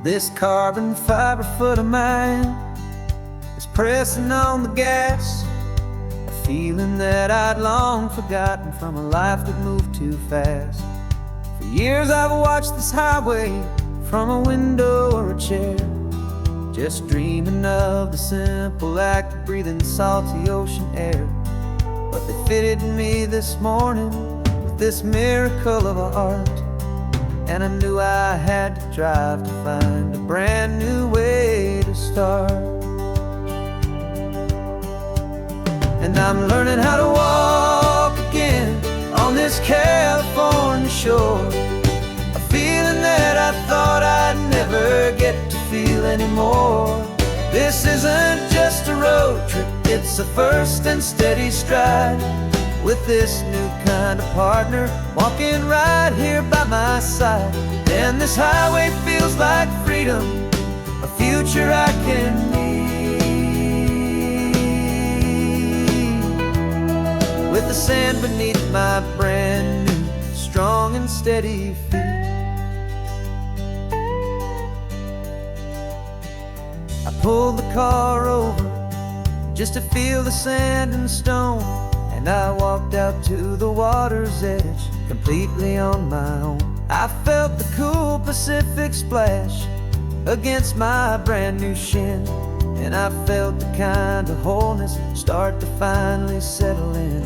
This carbon fiber foot of mine is pressing on the gas, a feeling that I'd long forgotten from a life that moved too fast. For years I've watched this highway from a window or a chair, just dreaming of the simple act of breathing salty ocean air. But they fitted me this morning with this miracle of art, and I knew I had to drive to find a brand new way to start. And I'm learning how to walk again on this California shore, a feeling that I thought I'd never get to feel anymore. This isn't just a road trip, it's a first and steady stride, with this new kind of partner walking right here by my side. And this highway feels like freedom, a future I can need, with the sand beneath my brand new strong and steady feet. I pulled the car over just to feel the sand and stone, and I walked out to the water's edge completely on my own. I felt the cool Pacific splash against my brand new shin, and I felt the kind of wholeness start to finally settle in.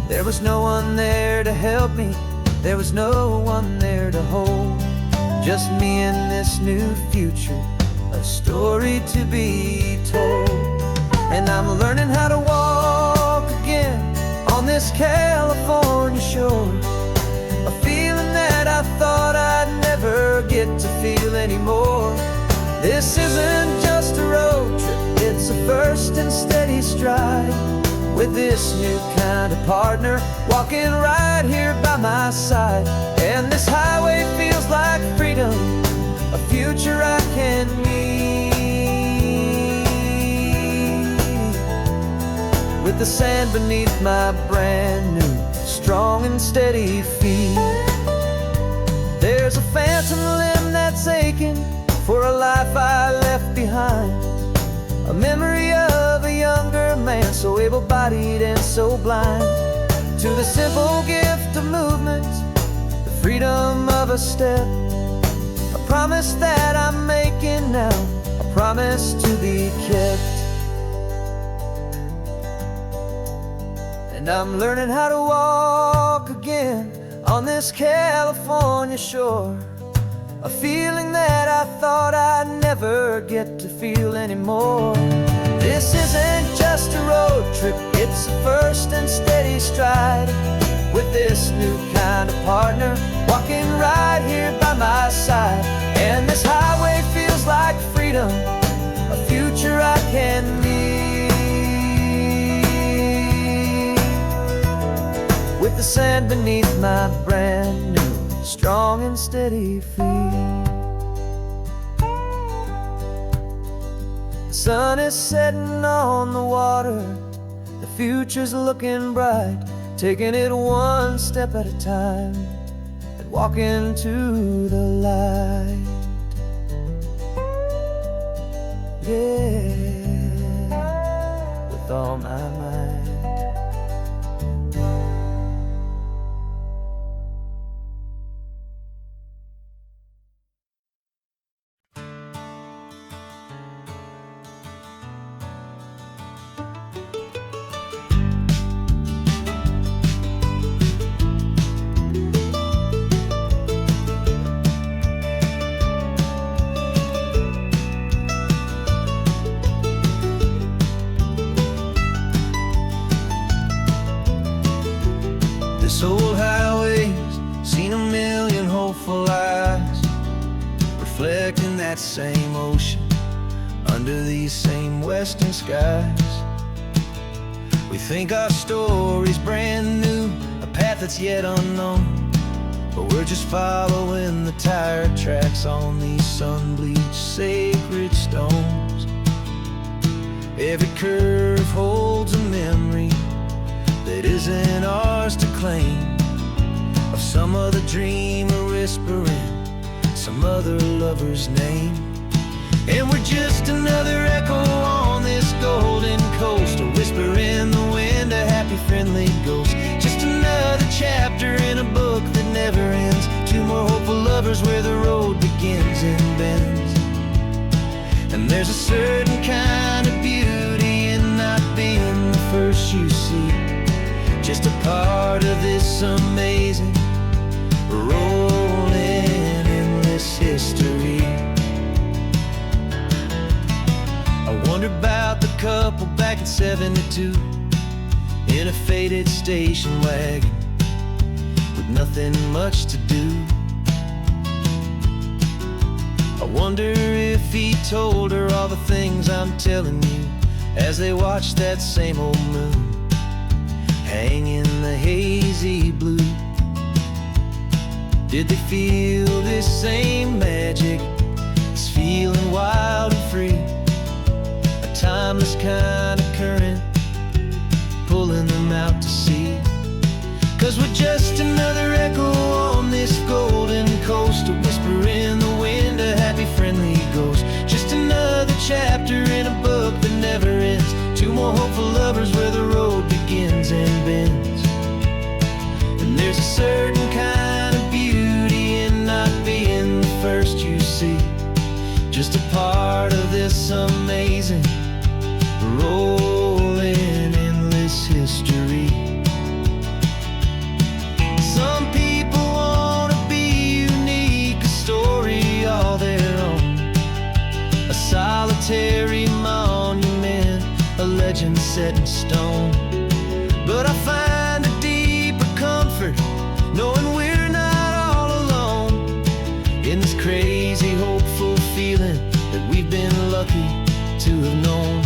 There was no one there to help me, there was no one there to hold, just me and this new future, a story to be told. And I'm learning how to walk again on this California shore, a feeling that I thought I'd never get to feel anymore. This isn't just a road trip, it's a first and steady stride, with this new kind of partner walking right here by my side. And this highway feels like freedom, a future I can need, with the sand beneath my brand new strong and steady feet. There's a phantom limb that's aching for a life I left behind, a memory of a younger man so able-bodied and so blind, to the simple gift of movement, the freedom of a step, a promise that I'm making now, a promise to be kept. And I'm learning how to walk again on this California shore, a feeling that I thought I'd never get to feel anymore. This isn't just a road trip, it's a first and steady stride, with this new kind of partner walking right here by my side. And this highway feels like freedom, a future I can need, with the sand beneath my brand new strong and steady feet. The sun is setting on the water, the future's looking bright, taking it one step at a time and walking to the light. Yeah, with all my might. This old highway's seen a million hopeful eyes, reflecting that same ocean under these same western skies. We think our story's brand new, a path that's yet unknown, but we're just following the tire tracks on these sun-bleached sacred stones. Every curve holds a memory that isn't ours to claim, of some other dreamer whispering some other lover's name. And we're just another echo on this golden coast, a whisper in the wind, a happy friendly ghost. Just another chapter in a book that never ends. Two more hopeful lovers where the road begins and bends. And there's a certain kind of beauty in not being the first you see, just a part of this amazing rolling endless history. I wonder about the couple back in '72 in a faded station wagon with nothing much to do. I wonder if he told her all the things I'm telling you as they watched that same old moon hang in the hazy blue. Did they feel this same magic, this feeling wild and free, a timeless kind of current pulling them out to sea? 'Cause we're just another echo on this golden coast, a whisper in the wind, a happy friendly ghost. Just another chapter in a book that never ends. Two more hopeful lovers where the road begins and bends. And there's a certain kind of beauty in not being the first you see, just a part of this amazing rolling endless history. Some people want to be unique, a story all their own, a solitary monument, a legend set in stone. But I find a deeper comfort knowing we're not all alone in this crazy hopeful feeling that we've been lucky to have known.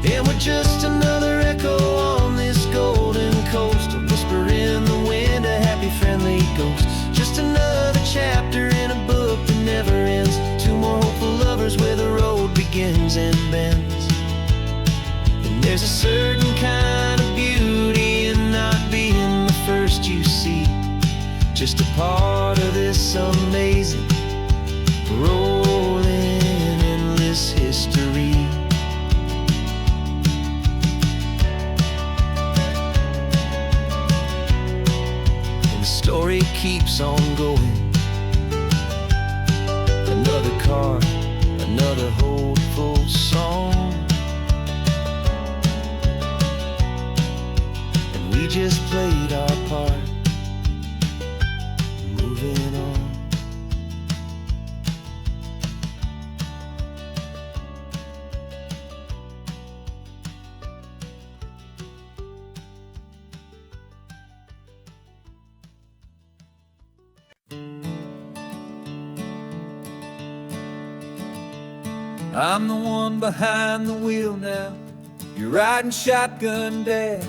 And we're just another echo on this golden coast, a whisper in the wind, a happy friendly ghost. Just another chapter in a book that never ends. Two more hopeful lovers where the road begins and bends. And there's a certain kind of beauty in not being the first you see, just a part of this amazing rolling endless history. Story keeps on going. Another card, another hopeful song, and we just played our part, moving on. I'm the one behind the wheel now. You're riding shotgun, Dad,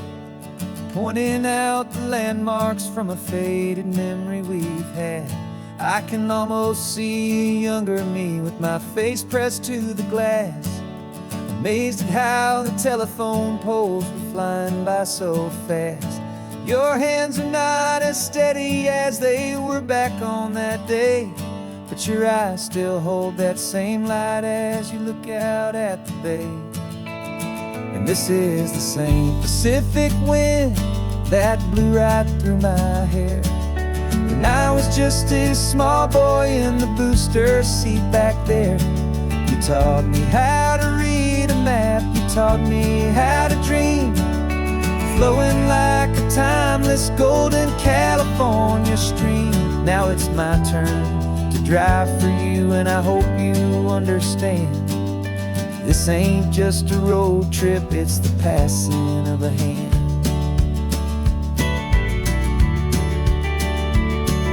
pointing out the landmarks from a faded memory we've had. I can almost see a younger me with my face pressed to the glass, amazed at how the telephone poles were flying by so fast. Your hands are not as steady as they were back on that day, but your eyes still hold that same light as you look out at the bay. And this is the same Pacific wind that blew right through my hair when I was just a small boy in the booster seat back there. You taught me how to read a map, you taught me how to dream, flowing like a timeless golden California stream. Now it's my turn to drive for you, and I hope you understand. This ain't just a road trip, it's the passing of a hand.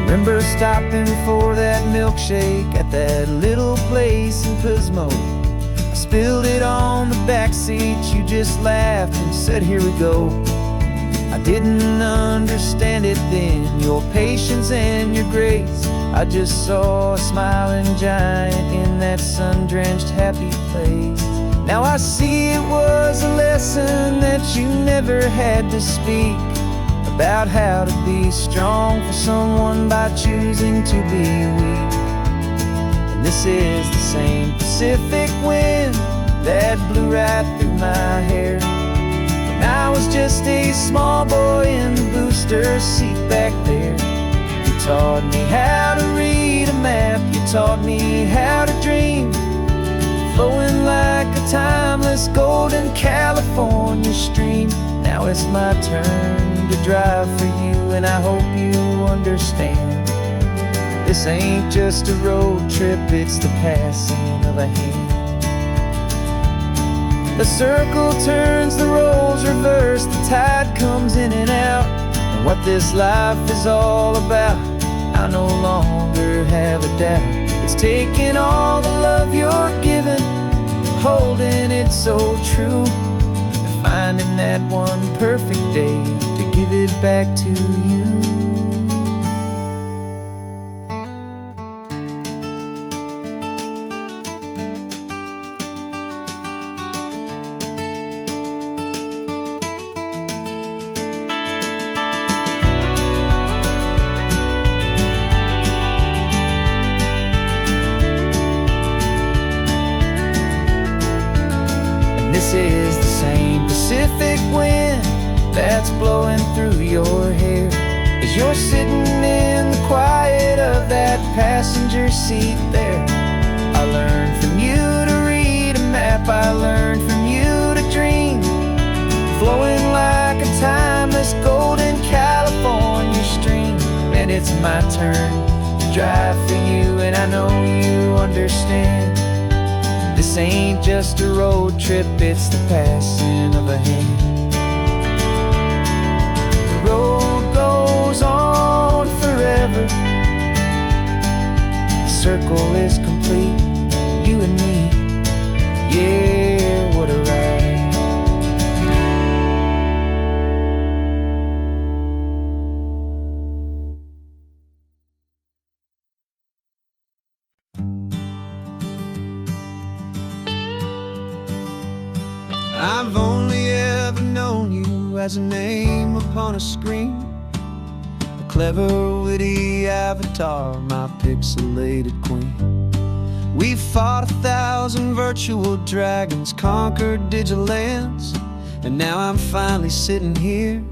Remember stopping for that milkshake at that little place in Pismo? I spilled it on the back seat, you just laughed and said, here we go. I didn't understand it then, your patience and your grace. I just saw a smiling giant in that sun-drenched happy place. Now I see it was a lesson that you never had to speak, about how to be strong for someone by choosing to be weak. And this is the same Pacific wind that blew right through my hair when I was just a small boy in the booster seat back there. You taught me how to read a map, you taught me how to dream, flowing like a timeless golden California stream. Now it's my turn to drive for you, and I hope you understand. This ain't just a road trip, it's the passing of a hand. The circle turns, the roles reverse, the tide comes in and out. And what this life is all about, I no longer have a doubt. It's taking all the love you're giving, holding it so true, and finding that one perfect day to give it back to you. This is the same Pacific wind that's blowing through your hair as you're sitting in the quiet of that passenger seat there. I learned from you to read a map, I learned from you to dream, flowing like a timeless golden California stream. And it's my turn to drive for you, and I know you understand. This ain't just a road trip, it's the passing of a hand. The road goes on forever, the circle is complete, you and me, yeah, what a ride. I've only ever known you as a name upon a screen, a clever, witty avatar, my pixelated queen. We fought 1,000 virtual dragons, conquered digital lands, and now I'm finally sitting here,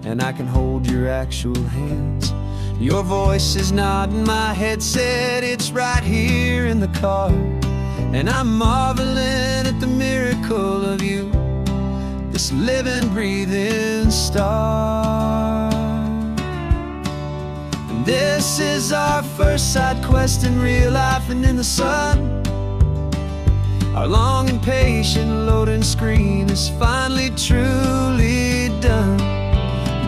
and I can hold your actual hands. Your voice is not in my headset, it's right here in the car, and I'm marveling at the miracle of you, this living, breathing star. And this is our first side quest in real life and in the sun. Our long and patient loading screen is finally truly done.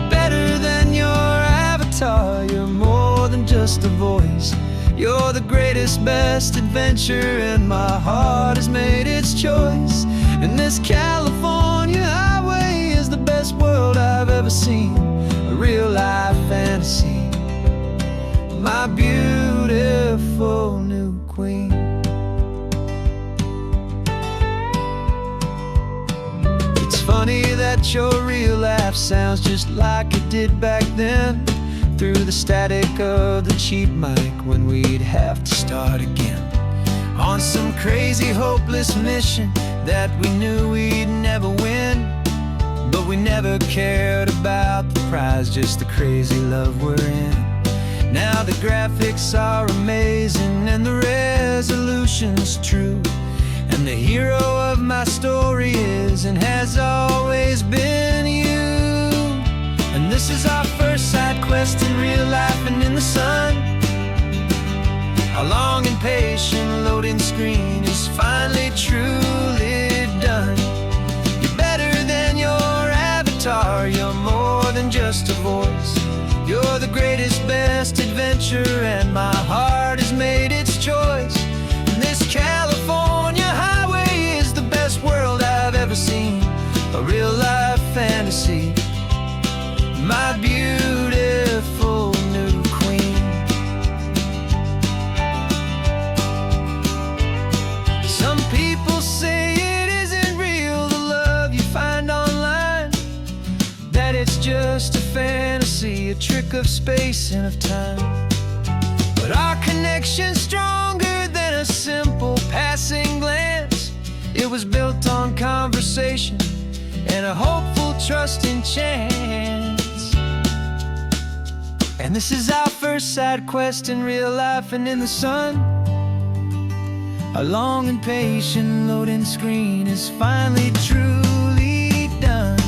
Better than your avatar, you're more than just a voice. You're the greatest, best adventure, and my heart has made its choice. And this California highway is the best world I've ever seen, a real life fantasy, my beautiful new queen. It's funny that your real life sounds just like it did back then, through the static of the cheap mic when we'd have to start again, on some crazy hopeless mission that we knew we'd never win. But we never cared about the prize, just the crazy love we're in. Now the graphics are amazing and the resolution's true, and the hero of my story is and has always been you. And this is our first side quest in real life and in the sun. Our long and patient loading screen is finally truly done. You're better than your avatar, you're more than just a voice. You're the greatest, best adventure, and my heart has made its choice. And this California highway is the best world I've ever seen, a real life fantasy, my beautiful new queen. Some people say it isn't real, the love you find online, that it's just a fantasy, a trick of space and of time. But our connection's stronger than a simple passing glance. It was built on conversation and a hopeful, trusting chance. And this is our first side quest in real life and in the sun. Our long and patient loading screen is finally truly done.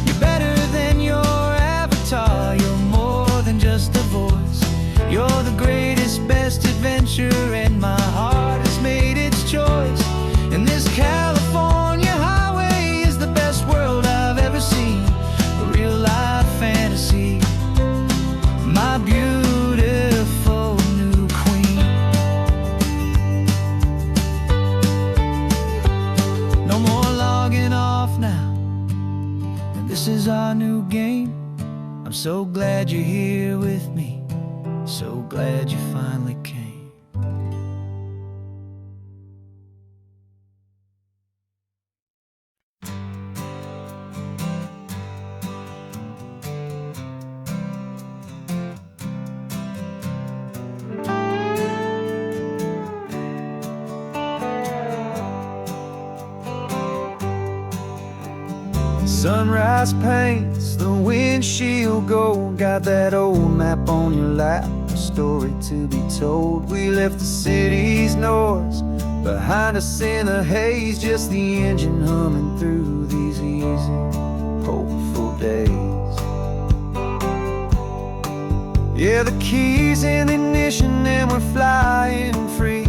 You're better than your avatar, you're more than just a voice. You're the greatest, best adventure, and my heart has made its choice. And this California highway is the best world I've ever seen, a real life fantasy, my beautiful new queen. No more logging off now, and this is our new game. I'm so glad you're here with me, so glad you finally came. Sunrise paints the windshield gold. Got that old map on your lap, a story to be told. We left the city's noise behind us in the haze, just the engine humming through these easy, hopeful days. Yeah, the keys in the ignition and we're flying free,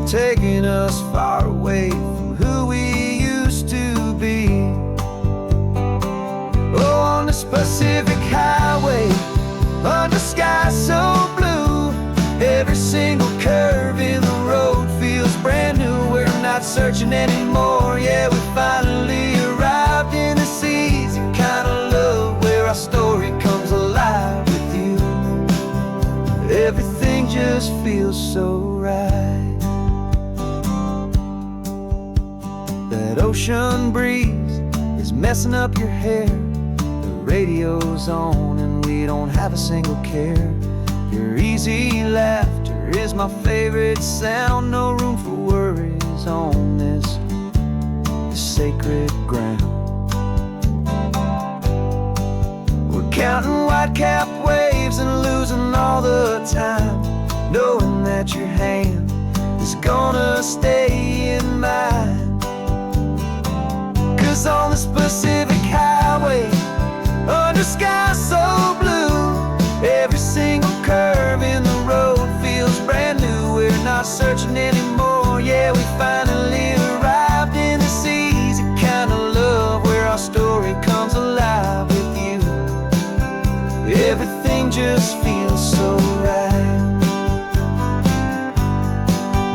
taking us far away from who we used to be. Oh, on this Pacific highway, under sky so blue, every single curve in the road feels brand new. We're not searching anymore, yeah, we finally arrived in this easy kind of love, where our story comes alive with you. Everything just feels so right. That ocean breeze is messing up your hair, radio's on and we don't have a single care. Your easy laughter is my favorite sound. No room for worries on this sacred ground. We're counting white-capped waves and losing all the time, knowing that your hand is gonna stay in mine. 'Cause on this Pacific highway, under sky so blue, every single curve in the road feels brand new. We're not searching anymore, yeah, we finally arrived in this easy kind of love, where our story comes alive with you. Everything just feels so right.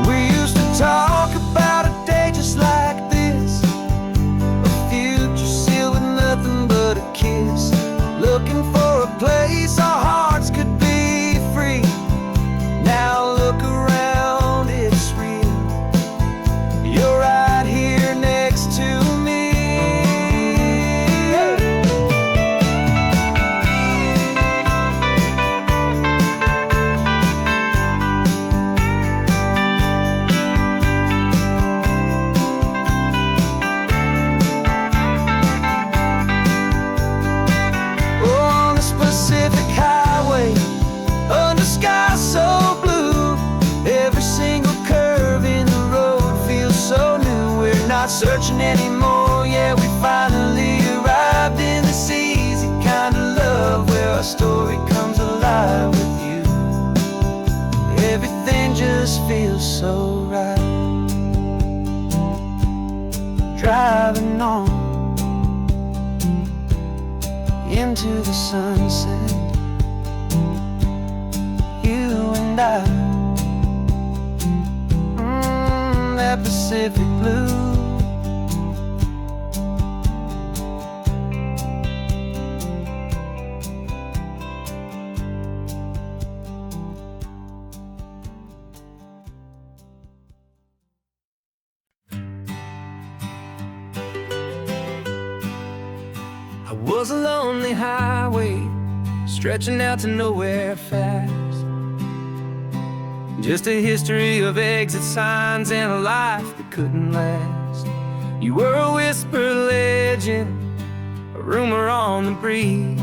We used to talk about a day just like this, a future sealed with nothing but a kiss, looking for a place our hearts could be free. Now look around, it's real. You're right here next to me. Pacific highway, under sky so blue, every single curve in the road feels so new. We're not searching anymore, yeah, we finally arrived in this easy kind of love, where our story comes alive with you. Everything just feels so right. Driving on into the sunset, you and I, that Pacific blue. was a lonely highway stretching out to nowhere fast. Just a history of exit signs and a life that couldn't last. You were a whisper legend, a rumor on the breeze,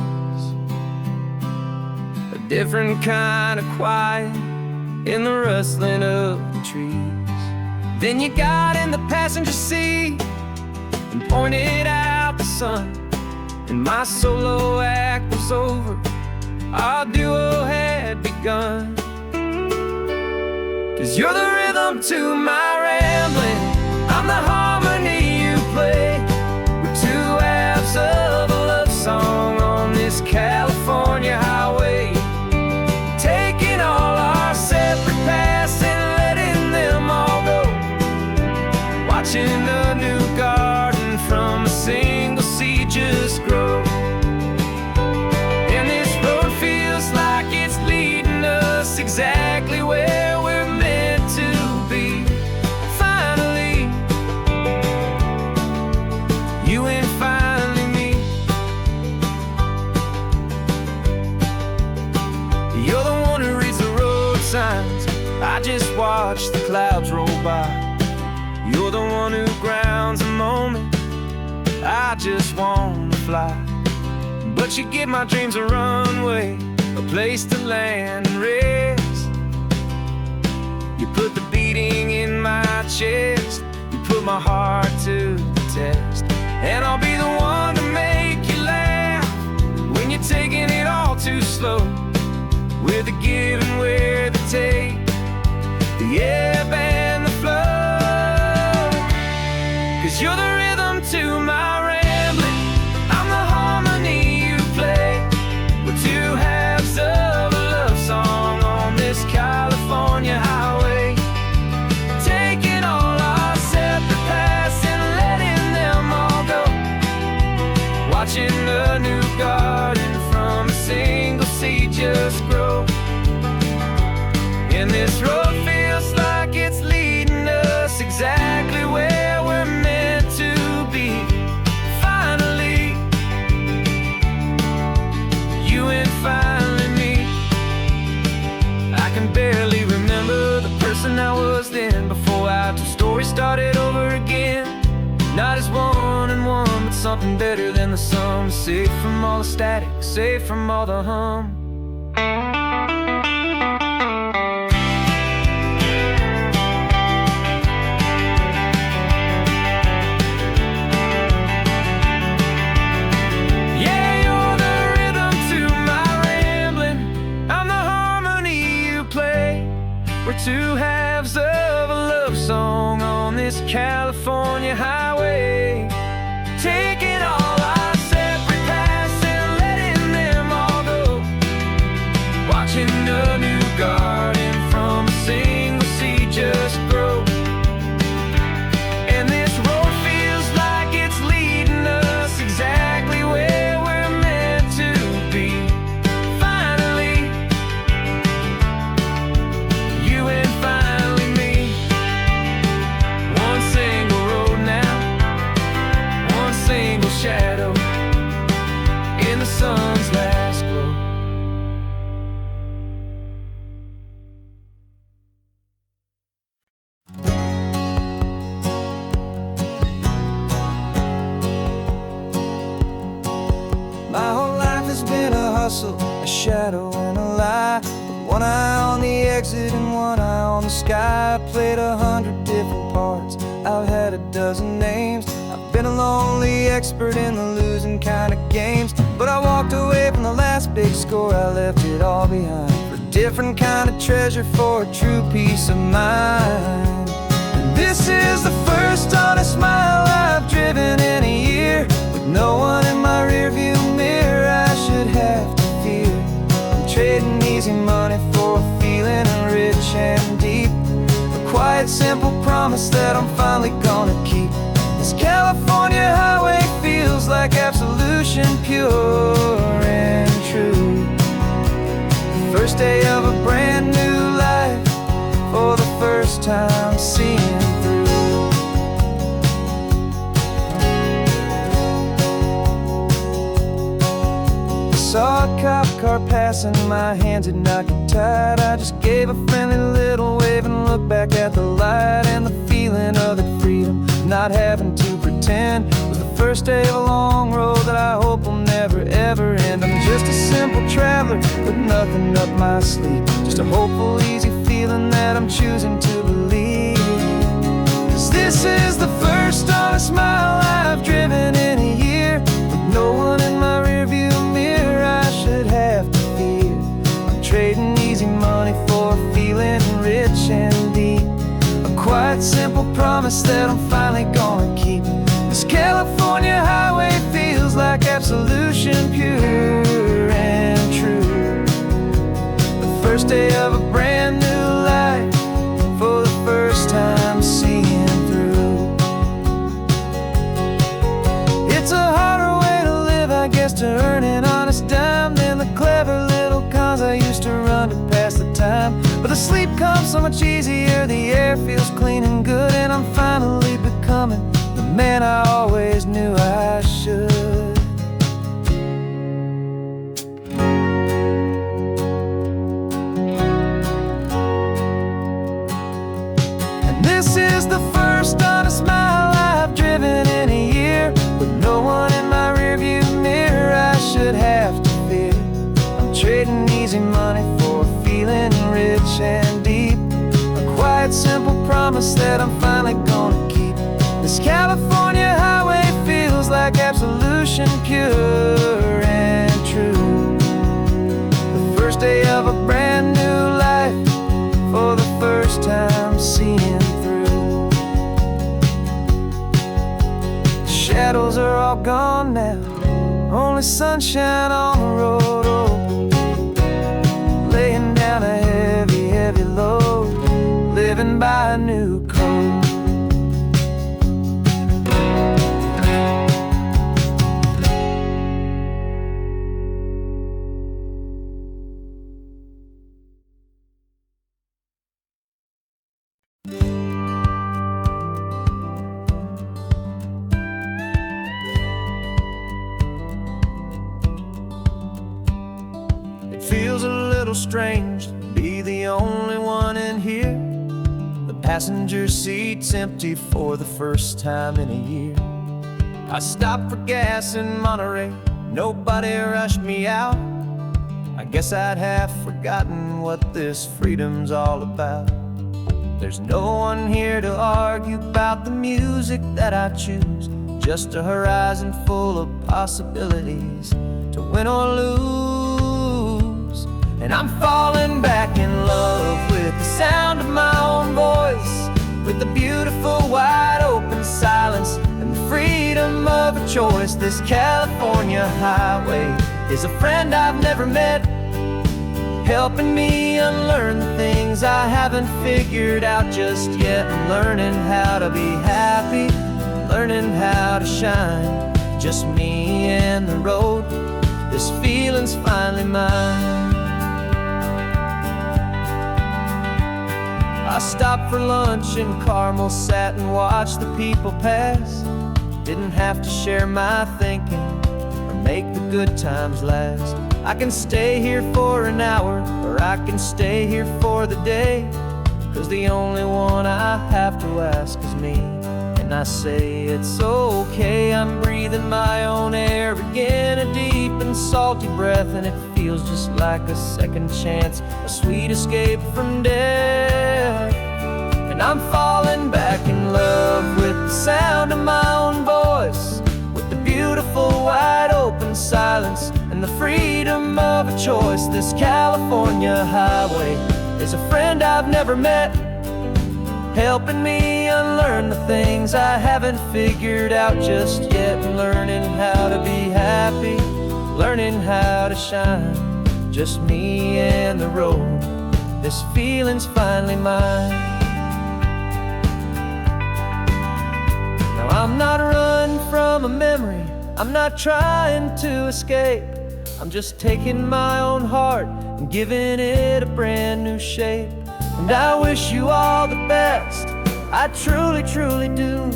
a different kind of quiet in the rustling of the trees. Then you got in the passenger seat and pointed out the sun, and my solo act was over, our duo had begun. 'Cause you're the rhythm to my rambling, I'm the harmony you play. We're two halves of a love song on this California highway, taking all our separate paths and letting them all go, watching a new garden from a single seed just grow. And this road feels like it's leading us exactly where we're meant to be. Finally, you and finally me. You're the one who reads the road signs, I just watch the clouds roll by. You're the one who grounds the moment, I just wanna fly. But you give my dreams a runway, a place to land and rest. You put the beating in my chest, you put my heart to the test. And I'll be the one to make you laugh when you're taking it all too slow. We're the give and we're the take, the ebb and the flow. 'Cause you're the rhythm to my rambling, I'm the harmony you play. We're two halves of a love song on this California highway, taking all our separate paths and letting them all go, watching a new garden from a single seed just grow. And this road feels like it's leading us exactly where we're meant to be. Finally, you and finally me. I can barely remember the person I was then, before our two stories started over again. Not as one and one, but something better than the sum. Safe from all the static, safe from all the hum. We're two halves of a love song on this California highway, taking all our separate paths and letting them all go, watching a new garden from a single seed just grow. And this road feels like it's leading us exactly where we're meant to be. Finally, you and finally me. One single road now, one single shadow in the sun's last glow. My whole life has been a hustle, a shadow and a lie, with one eye on the exit and one eye on the sky. I played 100 different parts, I've had a dozen names. I've been a lonely expert in the losing kind of games, but I walked away from the last big score, I left it all behind for a different kind of treasure, for a true peace of mind. And this is the first honest mile I've driven in a year, with no one in my rearview mirror I should have to fear. I'm trading easy money for a feeling rich and deep, a quiet simple promise that I'm finally gonna keep. This California highway feels like absolution, pure and true. The first day of a brand new life, for the first time seeing through. saw a cop car passing, my hands had not got tied. I just gave a friendly little wave and looked back at the light. And the feeling of the freedom, not having to pretend, was the first day of a long road that I hope will never ever end. I'm just a simple traveler with nothing up my sleeve, just a hopeful, easy feeling that I'm choosing to believe. 'Cause this is the first honest mile I've driven in a year, with no one in my rearview mirror I should have to fear. I'm trading easy money for a feeling rich and deep, a quiet, simple promise that I'm finally gonna keep. This California highway feels like absolution, pure and true. The first day of a brand new life, for the first time seeing through. It's a harder way to live, I guess, to earn an honest dime than the clever little cons I used to run to pass the time. But the sleep comes so much easier, the air feels clean and good, and I'm finally becoming the man I always knew I should. And this is the first honest mile I've driven in a year, with no one in my rearview mirror I should have to fear. I'm trading easy money for a feeling rich and deep, a quiet, simple promise that I'm finally gonna keep. This California highway feels like absolution, pure and true. The first day of a brand new life, for the first time seeing through. The shadows are all gone now, only sunshine on the road. Oh, laying down a heavy, heavy load, living by a new code. Feels a little strange to be the only one in here. The passenger seat's empty for the first time in a year. I stopped for gas in Monterey, nobody rushed me out. I guess I'd have forgotten what this freedom's all about. There's no one here to argue about the music that I choose, just a horizon full of possibilities to win or lose. And I'm falling back in love with the sound of my own voice, with the beautiful wide open silence and the freedom of a choice. This California highway is a friend I've never met, helping me unlearn the things I haven't figured out just yet. I'm learning how to be happy, learning how to shine, just me and the road. This feeling's finally mine. I stopped for lunch in Carmel, sat and watched the people pass. Didn't have to share my thinking or make the good times last. I can stay here for an hour, or I can stay here for the day, 'cause the only one I have to ask is me. And I say it's okay, I'm breathing my own air again, a deep and salty breath, and it feels just like a second chance, a sweet escape from death. And I'm falling back in love with the sound of my own voice, with the beautiful wide open silence and the freedom of a choice. This California highway is a friend I've never met, helping me unlearn the things I haven't figured out just yet. Learning how to be happy, learning how to shine, just me and the road. This feeling's finally mine. Now I'm not running from a memory, I'm not trying to escape. I'm just taking my own heart and giving it a brand new shape. And I wish you all the best, I truly, truly do.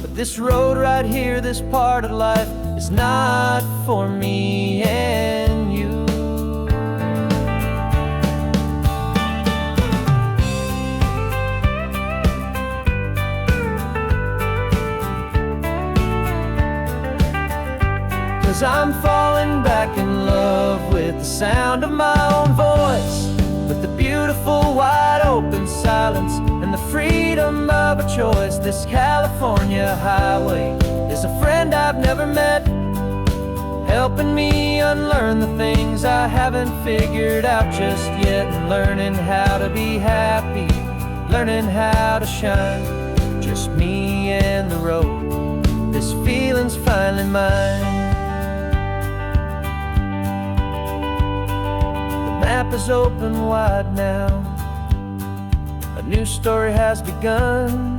But this road right here, this part of life, is not for me and you. 'Cause I'm falling back in love with the sound of my own voice, with the beautiful wide open silence and the freedom of a choice. This California highway is a friend I've never met, helping me unlearn the things I haven't figured out just yet, and learning how to be happy, learning how to shine. Just me and the road, this feeling's finally mine. The map is open wide now, a new story has begun.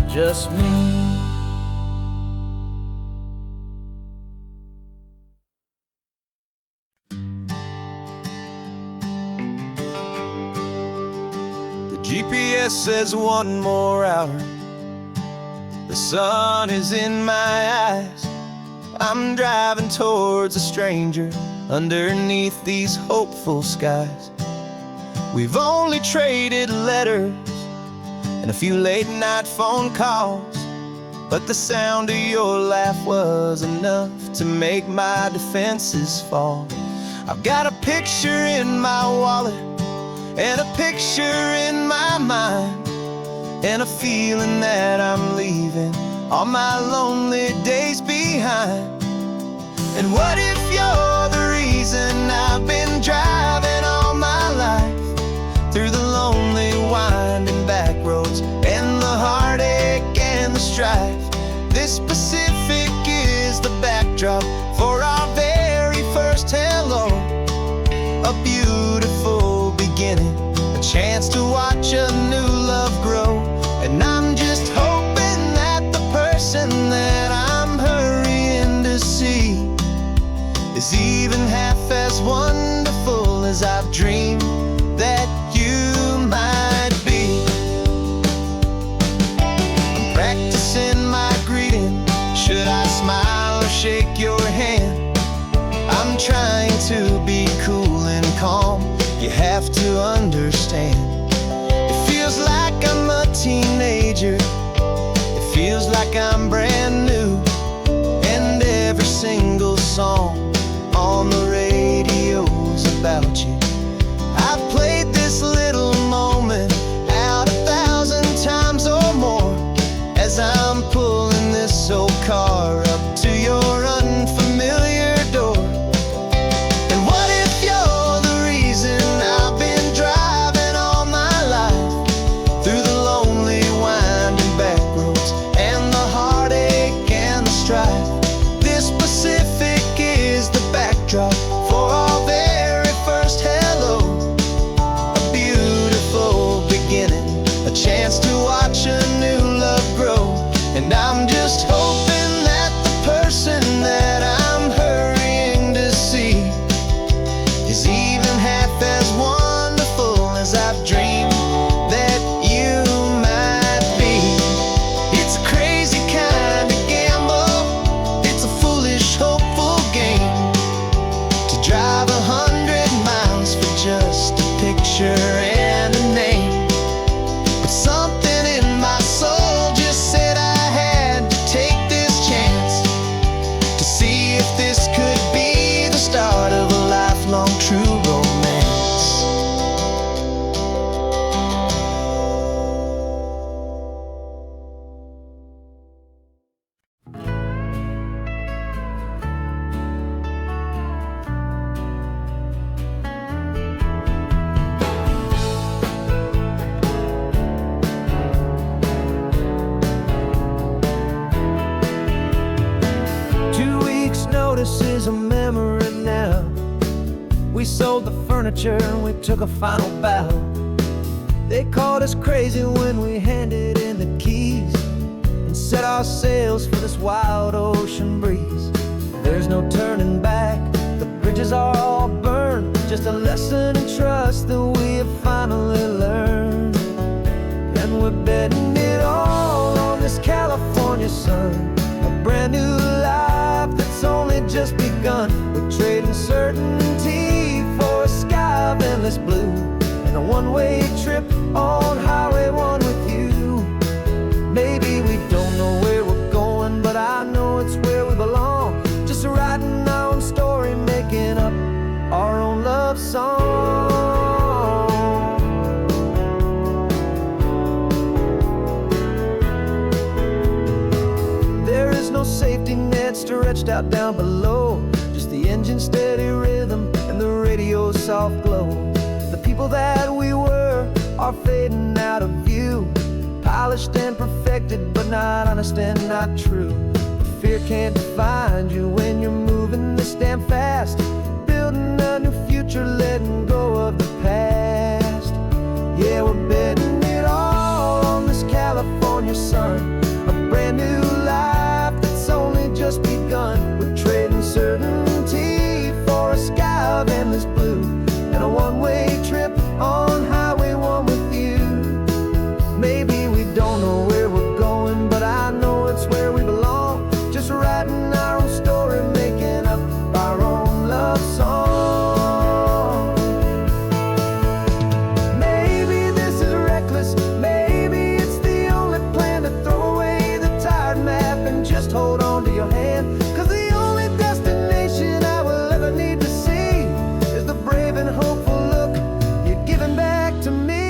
Just me. The GPS says 1 more hour. The sun is in my eyes. I'm driving towards a stranger underneath these hopeful skies. We've only traded letters and a few late-night phone calls, but the sound of your laugh was enough to make my defenses fall. I've got a picture in my wallet and a picture in my mind, and a feeling that I'm leaving all my lonely days behind. And what if you're the reason I've been driving all my life, through the lonely winding back roads and the heartache and the strife? This Pacific is the backdrop for our very first hello, a beautiful beginning, a chance to watch a new love grow. And I'm just hoping that the person that I'm hurrying to see is even half as wonderful as I've dreamed that you might be. I'm practicing my greeting. Should I smile or shake your hand? I'm trying to be cool and calm. You have to understand. It feels like I'm a teenager. It feels like I'm brand new. And every single song on the radio's about you. I've played this little moment out 1,000 times or more, as I'm pulling this old car up to your unfamiliar door. And what if you're the reason I've been driving all my life, through the lonely winding back roads and the heartache and the strife? This Pacific is the backdrop for our very first hello, a beautiful beginning, a chance to watch a new love grow. And I'm just hoping that the person that I'm hurrying to see is even half as wonderful as I've dreamed that you might be. It's a crazy kind of gamble, it's a foolish, hopeful game, to drive 100 miles for just a picture and a name. But something in my soul just said I had to take this chance, to see if this could be the start of a lifelong true romance. Notice is a memory now. We sold the furniture and we took a final bow. They called us crazy when we handed in the keys and set our sails for this wild ocean breeze. There's no turning back, the bridges are all burned, just a lesson in trust that we have finally learned. And we're betting it all on this California just begun. We're trading certainty for a sky of endless blue, and a one-way trip on Highway 1 with you. Maybe we don't know where we're going, but I know it's where we belong. Just writing our own story, making up our own love song. There is no safety net stretched out down below, just the engine's steady rhythm and the radio's soft glow. The people that we were are fading out of view, polished and perfected, but not honest and not true. Fear can't define you when you're moving this damn fast, building a new future, letting go of the past. Yeah, we're betting it all on this California sun, a brand new life that's only just begun. We're trading certainty for a sky of endless blue, and a one-way trip on Highway 1 with you. Maybe we don't know where we're going, but I know it's where we belong. Just writing our own story, making up our own love song. Maybe this is reckless, maybe it's the only plan to throw away the tired map and just hold on to your hand. 'Cause the only destination I will ever need to see is the brave and hopeful look you're giving back to me.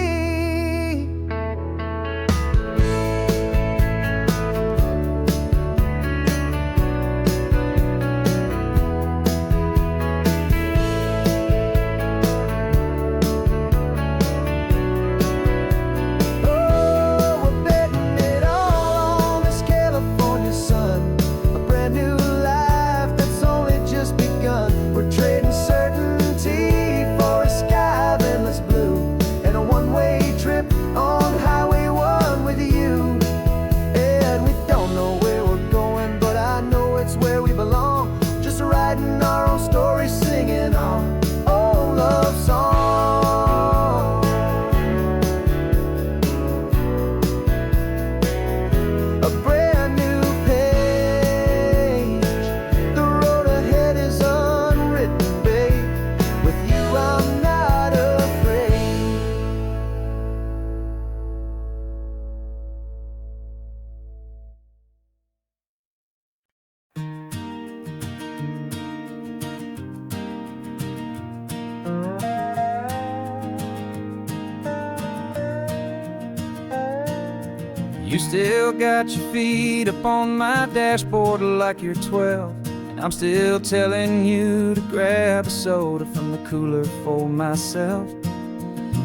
You still got your feet up on my dashboard like you're 12, and I'm still telling you to grab a soda from the cooler for myself.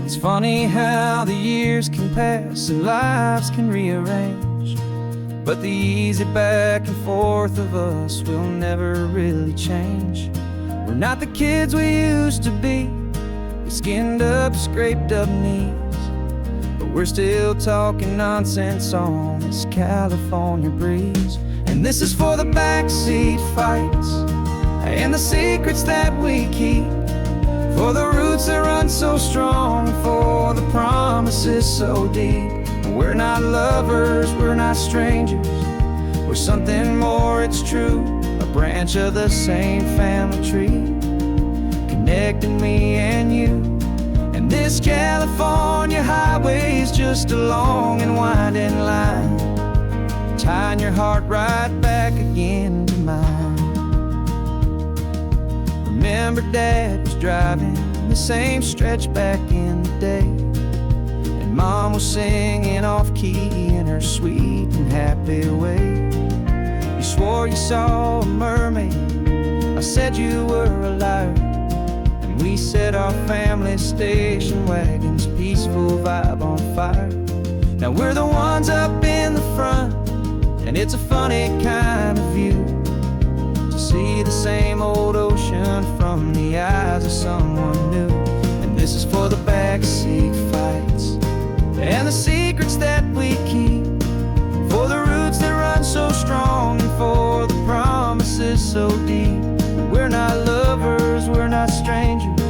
It's funny how the years can pass and lives can rearrange, but the easy back and forth of us will never really change. We're not the kids we used to be, with skinned up, scraped up knees, but we're still talking nonsense on this California breeze. And this is for the backseat fights and the secrets that we keep, for the roots that run so strong, for the promises so deep. We're not lovers, we're not strangers, we're something more, it's true, a branch of the same family tree, connecting me and you. And this California highway is just a long and winding line, tying your heart right back again to mine. Remember Dad was driving the same stretch back in the day, and Mom was singing off-key in her sweet and happy way. You swore you saw a mermaid, I said you were a liar, and we set our family station wagon's peaceful vibe on fire. Now we're the ones up in the front, and it's a funny kind of view to see the same old ocean from the eyes of someone new. And this is for the backseat fights and the secrets that we keep, for the roots that run so strong, and for the promises so deep. We're not lovers, we're not strangers,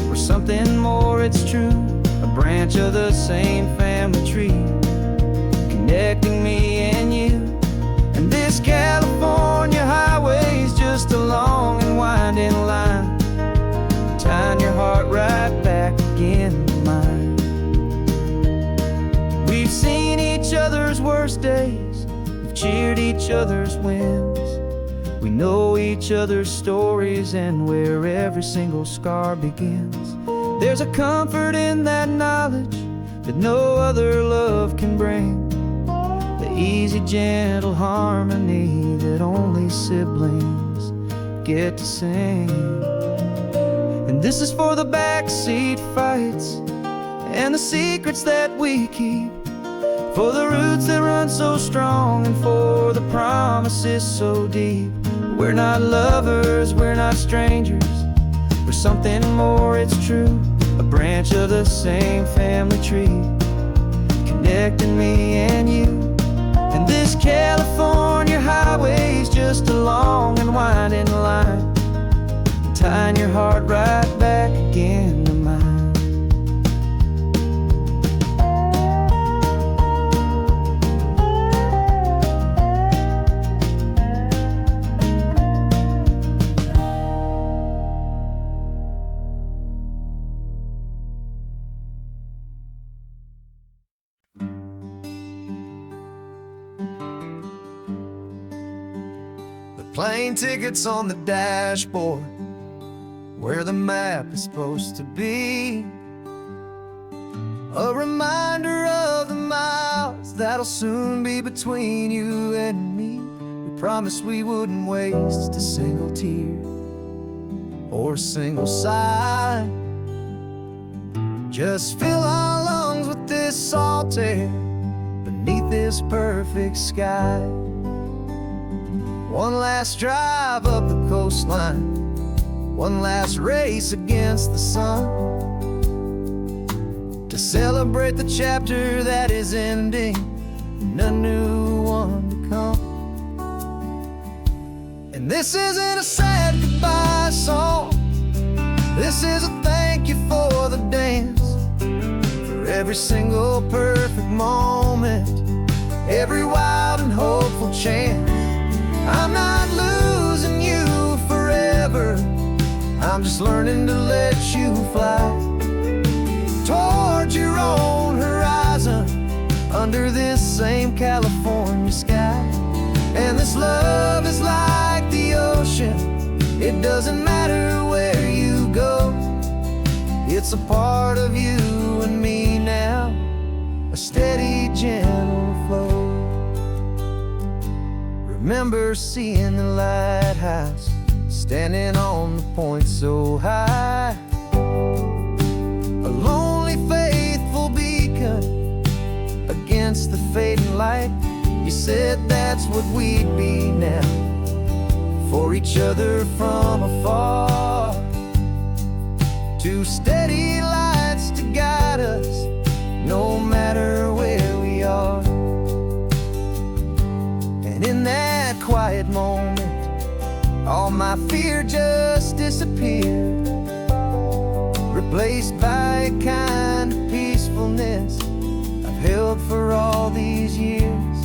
we're something more, it's true, a branch of the same family tree, connecting me and you. And this California highway is just a long worst days, we've cheered each other's wins. We know each other's stories and where every single scar begins. There's a comfort in that knowledge that no other love can bring. The easy, gentle harmony that only siblings get to sing. And this is for the backseat fights and the secrets that we keep, for the roots that run so strong and for the promises so deep. We're not lovers, we're not strangers, we're something more, it's true. A branch of the same family tree, connecting me and you. And this California highway's just a long and winding line, tying your heart right back again to mine. Plane tickets on the dashboard, where the map is supposed to be. A reminder of the miles that'll soon be between you and me. We promised we wouldn't waste a single tear or a single sigh. Just fill our lungs with this salt air beneath this perfect sky. One last drive up the coastline, one last race against the sun, to celebrate the chapter that is ending and a new one to come. And this isn't a sad goodbye song, this is a thank you for the dance, for every single perfect moment, every wild and hopeful chance. I'm not losing you forever, I'm just learning to let you fly towards your own horizon, under this same California sky. And this love is like the ocean, it doesn't matter where you go, it's a part of you and me now, a steady, gentle flow. Remember seeing the lighthouse, standing on the point so high, a lonely, faithful beacon against the fading light. You said that's what we'd be now, for each other from afar. Two steady lights to guide us, no matter where we are. And in that quiet moment, all my fear just disappeared, replaced by a kind of peacefulness I've held for all these years.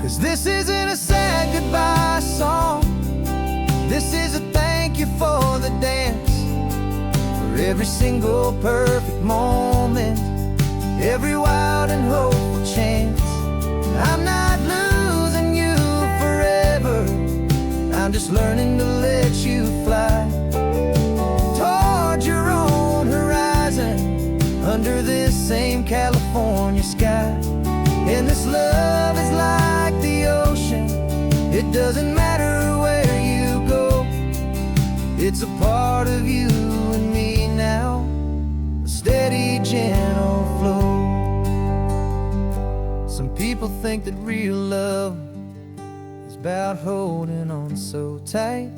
'Cause this isn't a sad goodbye song, this is a thank you for the dance, for every single perfect moment, every wild and hopeful chance. I'm not losing you forever, I'm just learning to let you fly towards your own horizon, under this same California sky. And this love is like the ocean, it doesn't matter where you go, it's a part of you and me now, a steady, gentle flow. Some people think that real love is about holding on so tight.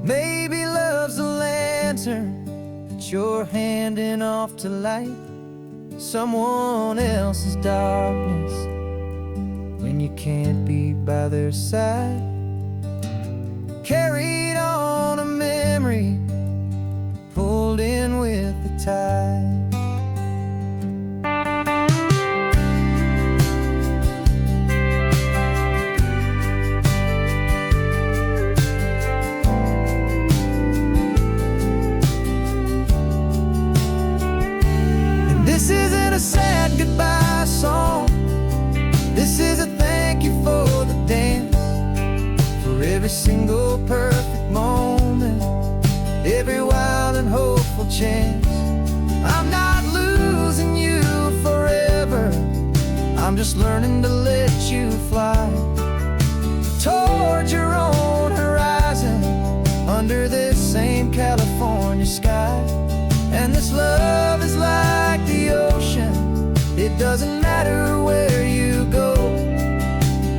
Maybe love's a lantern that you're handing off to light someone else's darkness when you can't be by their side. Carried on a memory, pulled in with the tide. This isn't a sad goodbye every single perfect moment, every wild and hopeful chance. I'm not losing you forever, I'm just learning to let you fly towards your own horizon, under this same California sky. And this love is like the ocean, it doesn't matter where you go,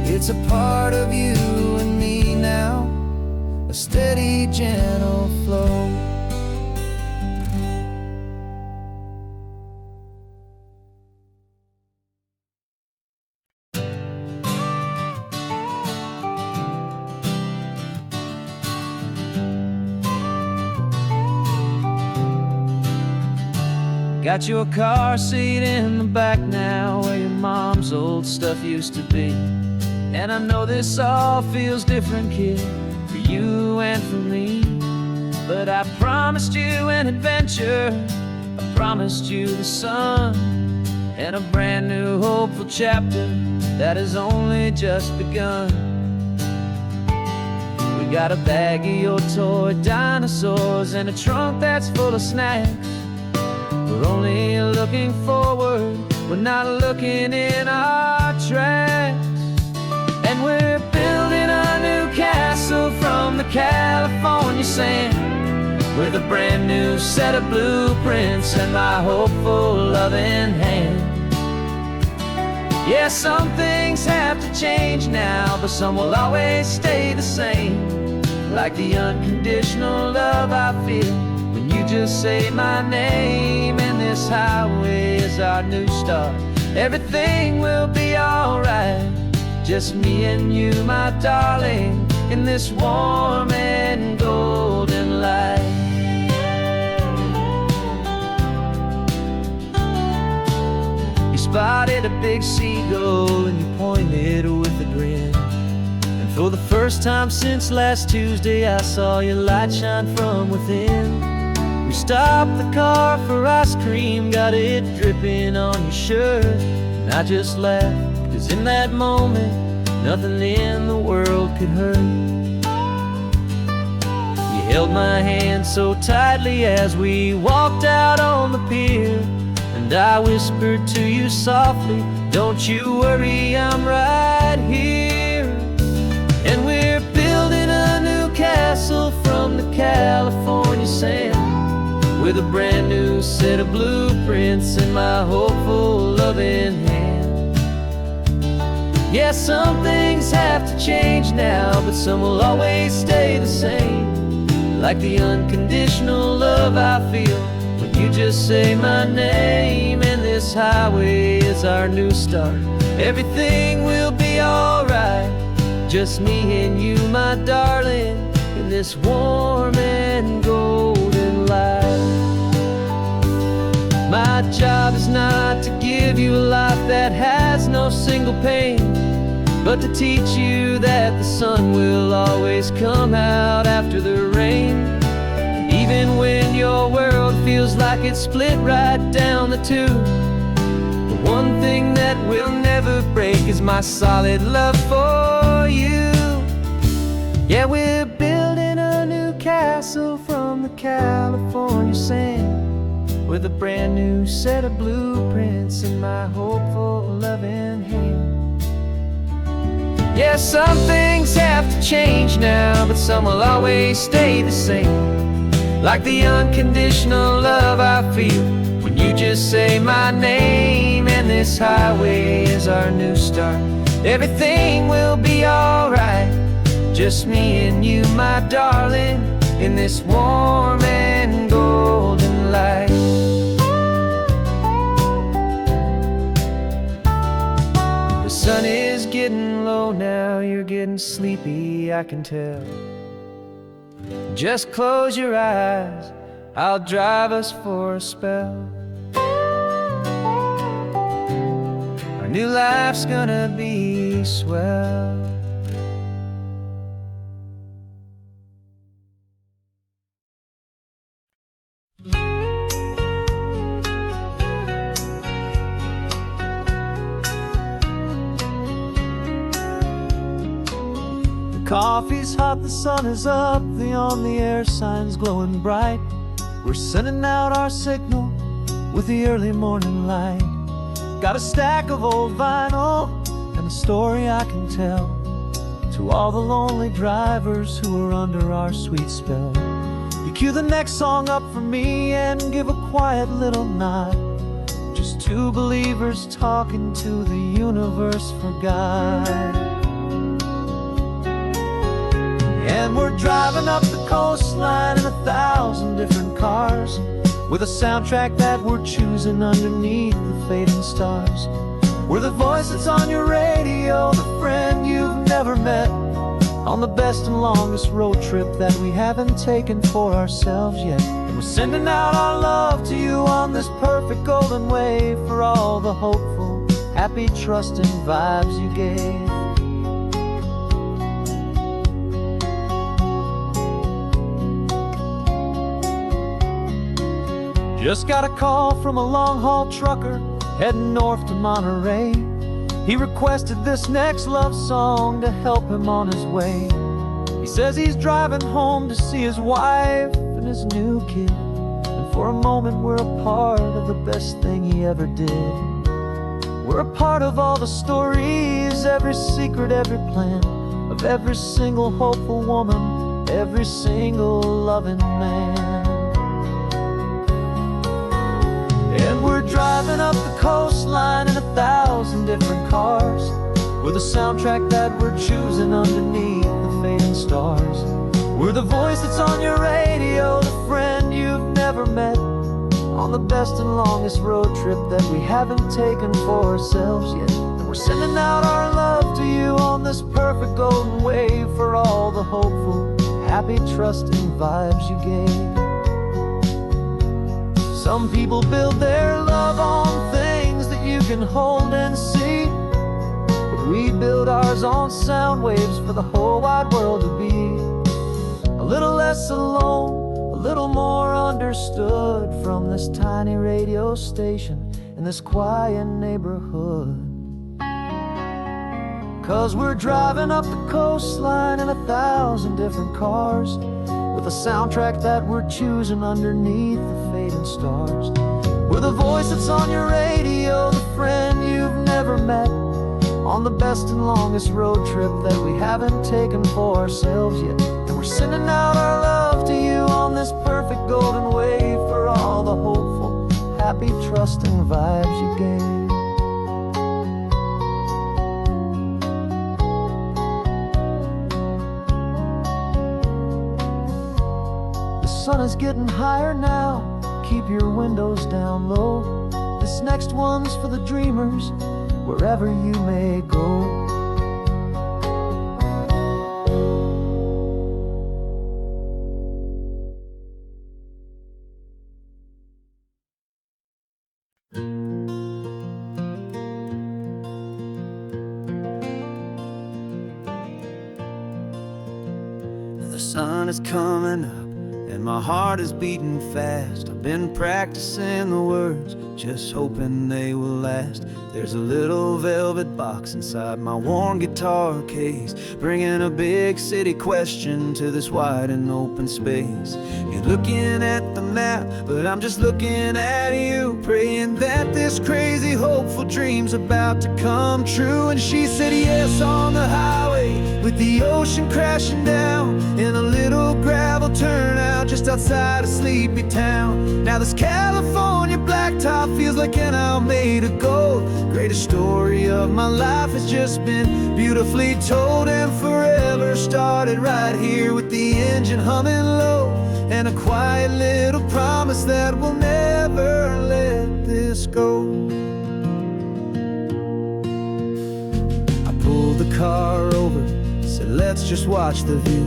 it's a part of you and me now, a steady, gentle flow. Got your car seat in the back now, where your mom's old stuff used to be. And I know this all feels different, kid, for you and for me. But I promised you an adventure, I promised you the sun, and a brand new hopeful chapter that has only just begun. We got a bag of your toy dinosaurs and a trunk that's full of snacks. We're only looking forward, we're not looking in our tracks. And we're building a new castle from the California sand, with a brand new set of blueprints and my hopeful loving hand. Yeah, some things have to change now, but some will always stay the same, like the unconditional love I feel when you just say my name. And this highway is our new start, everything will be alright, just me and you, my darling, in this warm and golden light. You spotted a big seagull and you pointed with a grin, and for the first time since last Tuesday I saw your light shine from within. We stopped the car for ice cream, got it dripping on your shirt, and I just laughed, 'cause in that moment nothing in the world could hurt. You held my hand so tightly as we walked out on the pier, and I whispered to you softly, don't you worry, I'm right here. And we're building a new castle from the California sand, with a brand new set of blueprints in my hopeful loving hand. Yeah, some things have to change now, but some will always stay the same, like the unconditional love I feel when you just say my name. And this highway is our new start, everything will be alright, just me and you, my darling, in this warm and golden light. My job is not to give you a life that has no single pain, but to teach you that the sun will always come out after the rain. And even when your world feels like it's split right down the two, the one thing that will never break is my solid love for you. Yeah, we're building a new castle from the California sand, with a brand new set of blueprints in my hopeful loving hand. Yeah, some things have to change now, but some will always stay the same, like the unconditional love I feel when you just say my name. And this highway is our new start, everything will be alright, just me and you, my darling, in this warm and golden light. The sun is getting low now, you're getting sleepy, I can tell. Just close your eyes, I'll drive us for a spell. Our new life's gonna be swell. coffee's hot, the sun is up, the on-the-air sign's glowing bright. We're sending out our signal with the early morning light. Got a stack of old vinyl and a story I can tell to all the lonely drivers who are under our sweet spell. You cue the next song up for me and give a quiet little nod. Just two believers talking to the universe for God. And we're driving up the coastline in 1,000 different cars, with a soundtrack that we're choosing underneath the fading stars. We're the voice that's on your radio, the friend you've never met, on the best and longest road trip that we haven't taken for ourselves yet. And we're sending out our love to you on this perfect golden wave, for all the hopeful, happy, trusting vibes you gave. Just got a call from a long-haul trucker heading north to Monterey. He requested this next love song to help him on his way. He says he's driving home to see his wife and his new kid, and for a moment we're a part of the best thing he ever did. We're a part of all the stories, every secret, every plan, of every single hopeful woman, every single loving man. And we're driving up the coastline in 1,000 different cars, with a soundtrack that we're choosing underneath the fading stars. We're the voice that's on your radio, the friend you've never met, on the best and longest road trip that we haven't taken for ourselves yet. And we're sending out our love to you on this perfect golden wave, for all the hopeful, happy, trusting vibes you gave. Some people build their love on things that you can hold and see, but we build ours on sound waves for the whole wide world to be a little less alone, a little more understood, from this tiny radio station in this quiet neighborhood. 'Cause we're driving up the coastline in 1,000 different cars, with a soundtrack that we're choosing underneath the fading stars. We're the voice that's on your radio, the friend you've never met, on the best and longest road trip that we haven't taken for ourselves yet. And we're sending out our love to you on this perfect golden wave, for all the hopeful, happy, trusting vibes you gave. The sun is getting higher now, keep your windows down low. This next one's for the dreamers, wherever you may go. The sun is coming up and my heart is beating fast. I've been practicing the words, just hoping they will last. There's a little velvet box inside my worn guitar case, bringing a big city question to this wide and open space. You're looking at the map, but I'm just looking at you, praying that this crazy hopeful dream's about to come true. And she said yes on the highway, with the ocean crashing down, in a little gravel turnout just outside of sleepy town. Now this California blacktop feels like an owl made of gold. Greatest story of my life has just been beautifully told, and forever started right here with the engine humming low, and a quiet little promise that we'll never let this go. I pulled the car over, said let's just watch the view.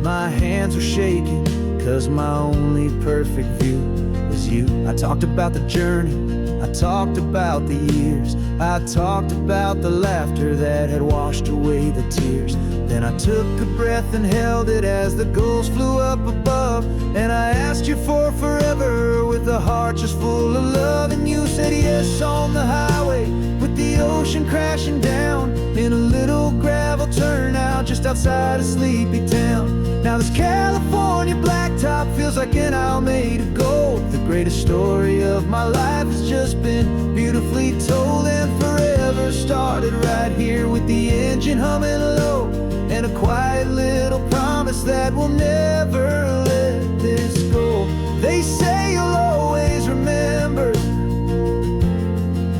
My hands were shaking, 'cause my only perfect view was you. I talked about the journey, I talked about the years, I talked about the laughter that had washed away the tears. Then I took a breath and held it as the gulls flew up above, and I asked you for forever with a heart just full of love. And you said yes on the highway, with the the ocean crashing down in a little gravel turnout just outside of sleepy town. Now this California blacktop feels like an isle made of gold. The greatest story of my life has just been beautifully told, and forever started right here with the engine humming low, and a quiet little promise that we'll never let this go. They say you'll always remember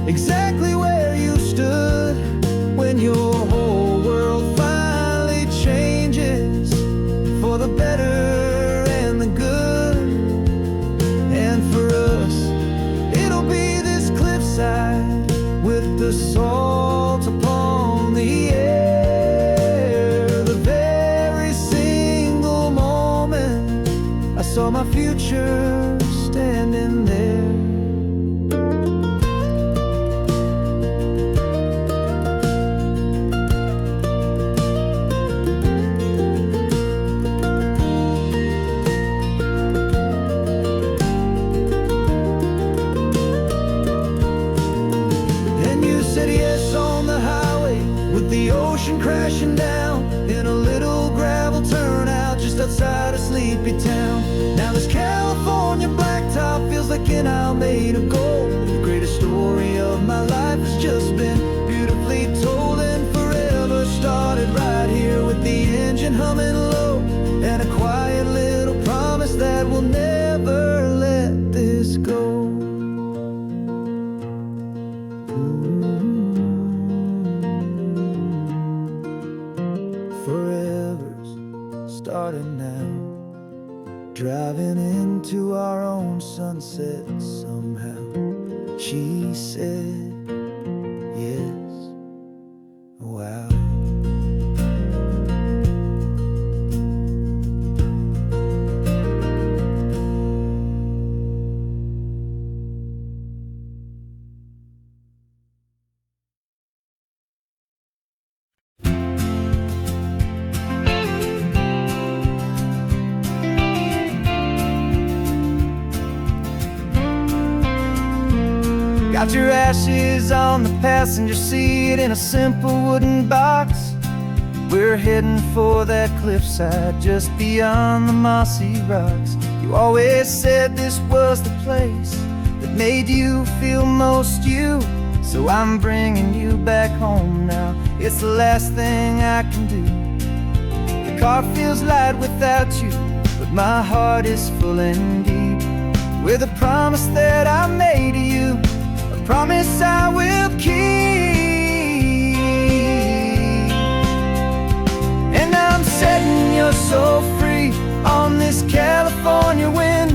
exactly where you stood when your whole world finally changes for the better and the good. And for us, it'll be this cliffside with the salt upon the air. The very single moment I saw my future standing there. The ocean crashing down in a little gravel turnout just outside of sleepy town. Now this California blacktop feels like an isle made of gold. The greatest story of my life has just been beautifully told, and forever started right here with the engine humming low, and a quiet little promise that we'll never let this go. Forever's starting now, driving into our own sunset somehow. She said yes, wow. Got your ashes on the passenger seat in a simple wooden box. We're heading for that cliffside just beyond the mossy rocks. You always said this was the place that made you feel most you, so I'm bringing you back home now. It's the last thing I can do. The car feels light without you, but my heart is full and deep with a promise that I made to you, a promise I will keep. And I'm setting your soul free on this California wind,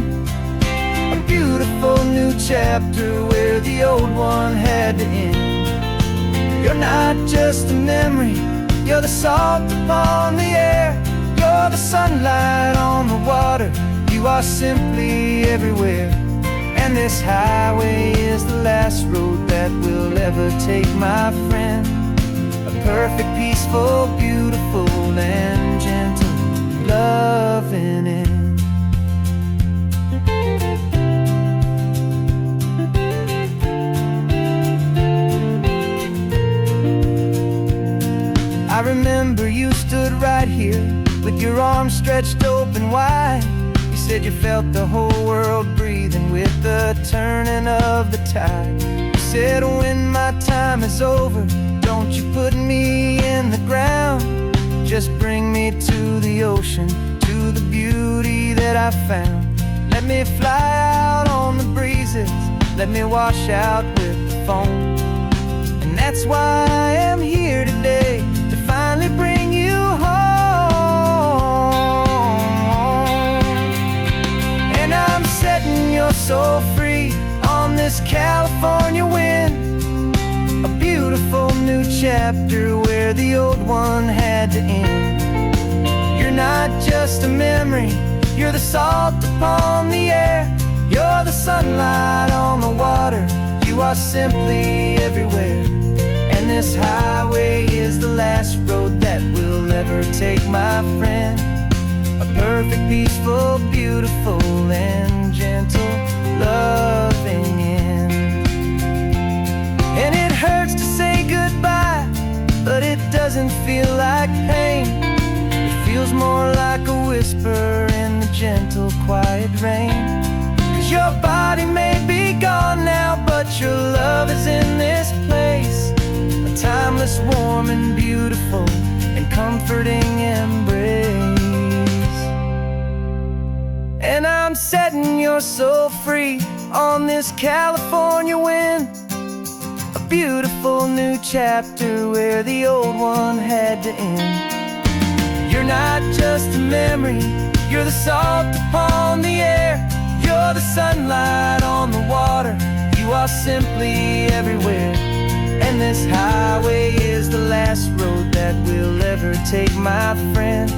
a beautiful new chapter where the old one had to end. You're not just a memory, you're the salt upon the air, you're the sunlight on the water, you are simply everywhere. And this highway is the last road that we'll ever take, my friend. A perfect, peaceful, beautiful, and gentle, loving end. I remember you stood right here with your arms stretched open wide. You said you felt the whole world breathing with the turning of the tide. You said when my time is over, don't you put me in the ground, just bring me to the ocean, to the beauty that I found. Let me fly out on the breezes, let me wash out with the foam. And that's why I am here today, to finally bring you home. And I'm setting your soul free on this California wind, a beautiful new chapter where the old one had to end. You're not just a memory, you're the salt upon the air, you're the sunlight on the water, you are simply everywhere. And this highway is the last road that we'll ever take, my friend. A perfect, peaceful, beautiful, and gentle, loving end. And it hurts to say doesn't feel like pain. It feels more like a whisper in the gentle, quiet rain. 'Cause your body may be gone now, but your love is in this place. A timeless, warm and beautiful and comforting embrace. And I'm setting your soul free on this California wind. A beautiful new chapter where the old one had to end. You're not just a memory, you're the salt upon the air. You're the sunlight on the water, you are simply everywhere. And this highway is the last road that we'll ever take, my friend.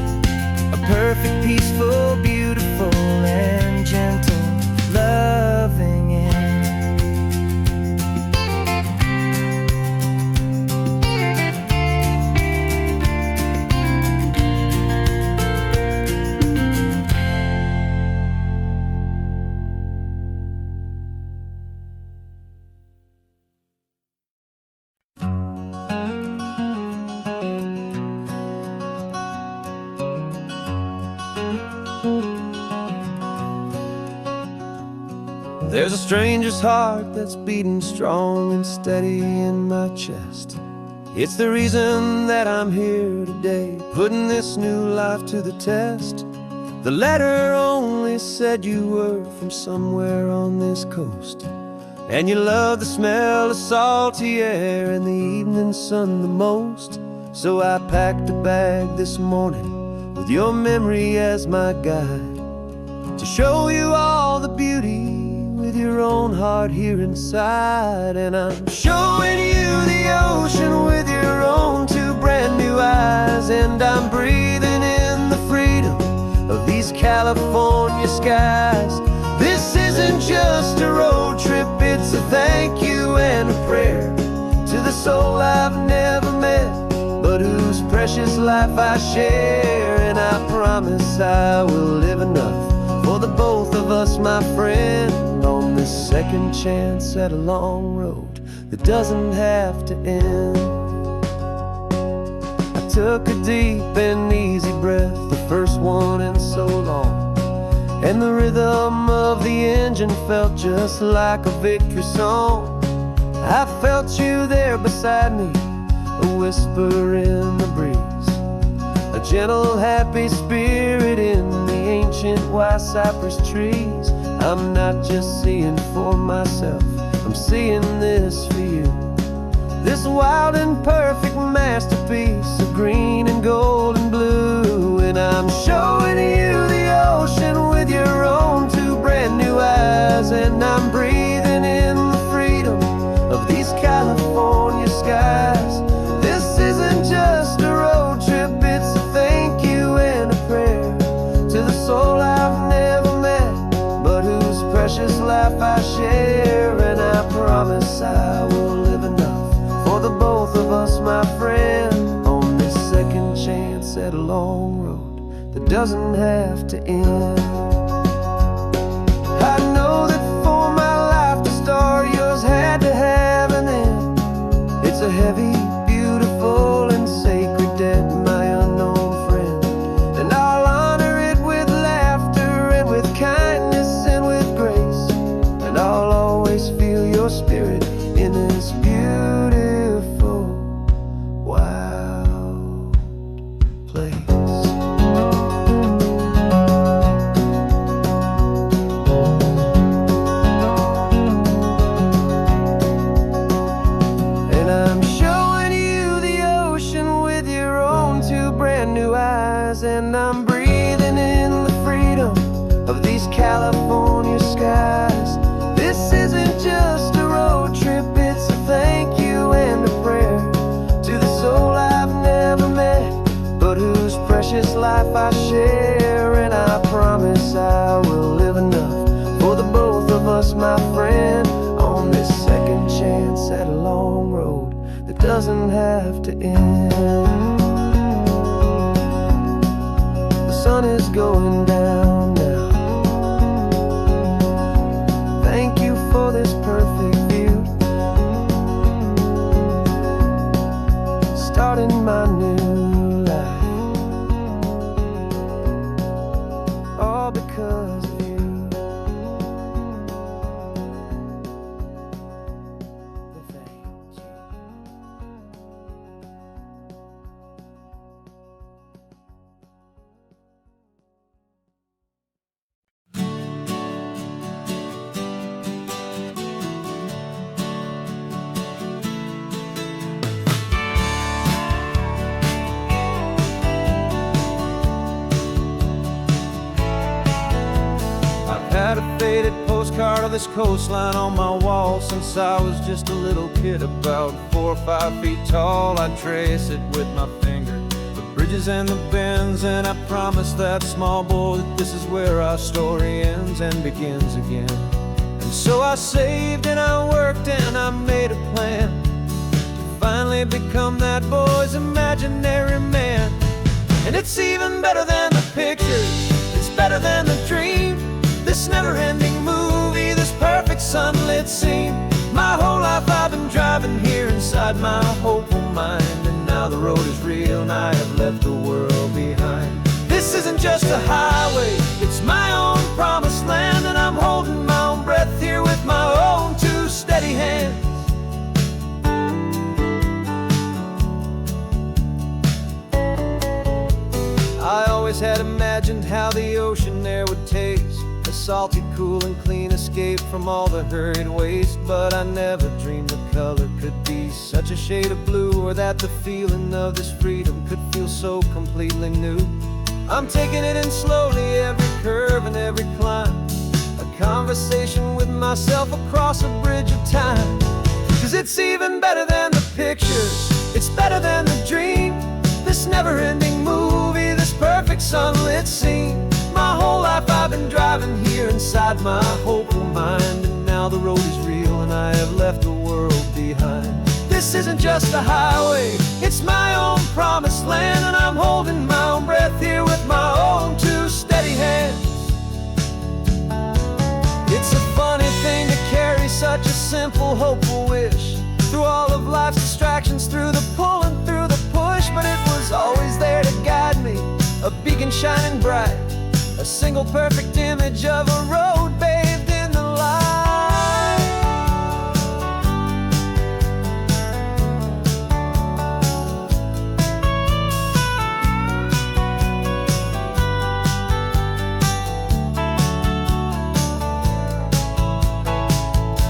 A perfect, peaceful, beautiful, and gentle, loving end. There's a stranger's heart that's beating strong and steady in my chest. It's the reason that I'm here today, putting this new life to the test. The letter only said you were from somewhere on this coast, and you love the smell of salty air and the evening sun the most. So I packed a bag this morning with your memory as my guide, to show you all the beauty with your own heart here inside. And I'm showing you the ocean with your own two brand new eyes. And I'm breathing in the freedom of these California skies. This isn't just a road trip, it's a thank you and a prayer to the soul I've never met, but whose precious life I share. And I promise I will live enough for the both of us, my friend, on this second chance at a long road that doesn't have to end. I took a deep and easy breath, the first one in so long, and the rhythm of the engine felt just like a victory song. I felt you there beside me, a whisper in the breeze, a gentle, happy spirit in the ancient white cypress trees. I'm not just seeing for myself, I'm seeing this for you. This wild and perfect masterpiece of green and gold and blue. And I'm showing you the ocean with your own two brand new eyes. And I'm breathing in the freedom of these California skies. This isn't just a road trip, it's a thank you and a prayer to the soul I've never met, but whose precious life I share. And I promise I will live enough for the both of us, my friend, on this second chance at a long road that doesn't have to end. I know that for my life to start, yours had to have an end. It's a heavy, beautiful, and sacred debt, my unknown friend. And I'll honor it with laughter and with kindness and with grace. And I'll always feel your spirit in this beautiful, wild place. And I'm showing you the ocean with your own two brand new eyes. And I'm breathing in the freedom of these California skies. This isn't just a road trip, it's a thank you and a prayer to the soul I've never met, but whose precious life I share. And I promise I will live enough for the both of us, my friend, on this second chance at a long road that doesn't have to end. The sun is going down now. Thank you for this perfect view, starting my new had a faded postcard of this coastline on my wall since I was just a little kid, about 4 or 5 feet tall. I'd trace it with my finger, the bridges and the bends, and I promised that small boy that this is where our story ends and begins again. And so I saved and I worked and I made a plan to finally become that boy's imaginary man. And it's even better than the pictures, it's better than the dream, this never-ending movie, this perfect sunlit scene. My whole life I've been driving here inside my hopeful mind, and now the road is real and I have left the world behind. This isn't just a highway, it's my own promised land, and I'm holding my own breath here with my own 2 steady hands. I always had imagined how the ocean there would taste, a salty, cool and clean escape from all the hurried waste. But I never dreamed the color could be such a shade of blue, or that the feeling of this freedom could feel so completely new. I'm taking it in slowly, every curve and every climb, a conversation with myself across a bridge of time. 'Cause it's even better than the pictures, it's better than the dream, this never-ending movie, this perfect sunlit scene. My whole life I've been driving here inside my hopeful mind, and now the road is real and I have left the world behind. This isn't just a highway, it's my own promised land, and I'm holding my own breath here with my own 2 steady hands. It's a funny thing to carry such a simple, hopeful wish through all of life's distractions, through the pull and through the push, but it was always there to guide me, a beacon shining bright, a single perfect image of a road bathed in the light.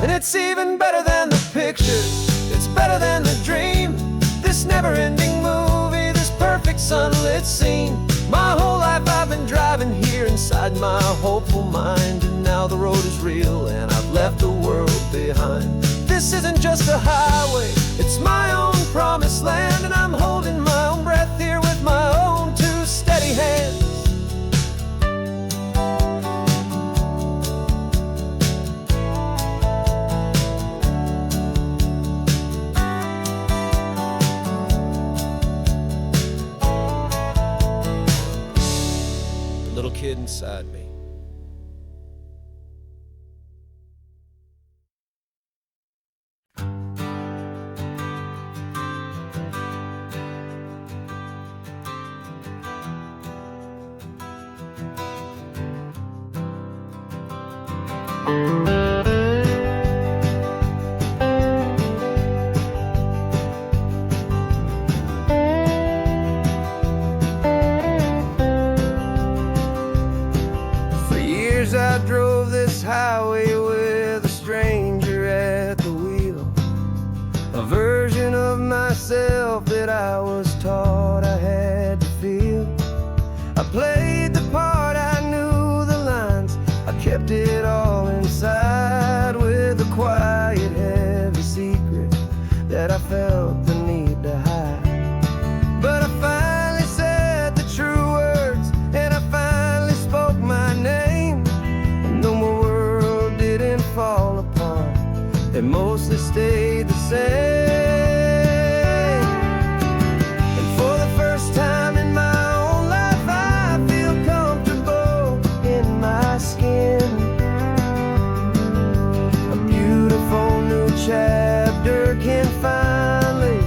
And it's even better than the pictures, it's better than the dream, this never-ending movie, this perfect sunlit scene. My whole life I've been driving here inside my hopeful mind, and now the road is real and I've left the world behind. This isn't just a highway, it's my own promised land, and I'm holding my own breath here with my own 2 steady hands. Little kid inside me. I drove this highway with a stranger at the wheel, a version of myself that I was taught I had to feel. I played the part, I knew the lines, I kept it all inside, with a quiet, heavy secret that I felt the need to hide. But I finally said the true words, and I finally spoke my name. Fall apart, they mostly stayed the same. And for the first time in my own life, I feel comfortable in my skin. A beautiful new chapter can finally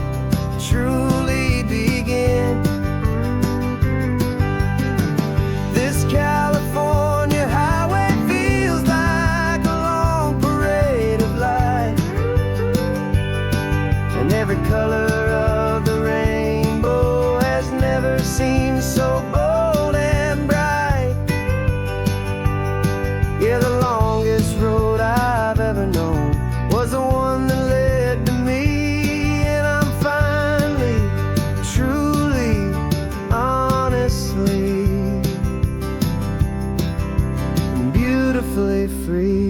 beautifully free.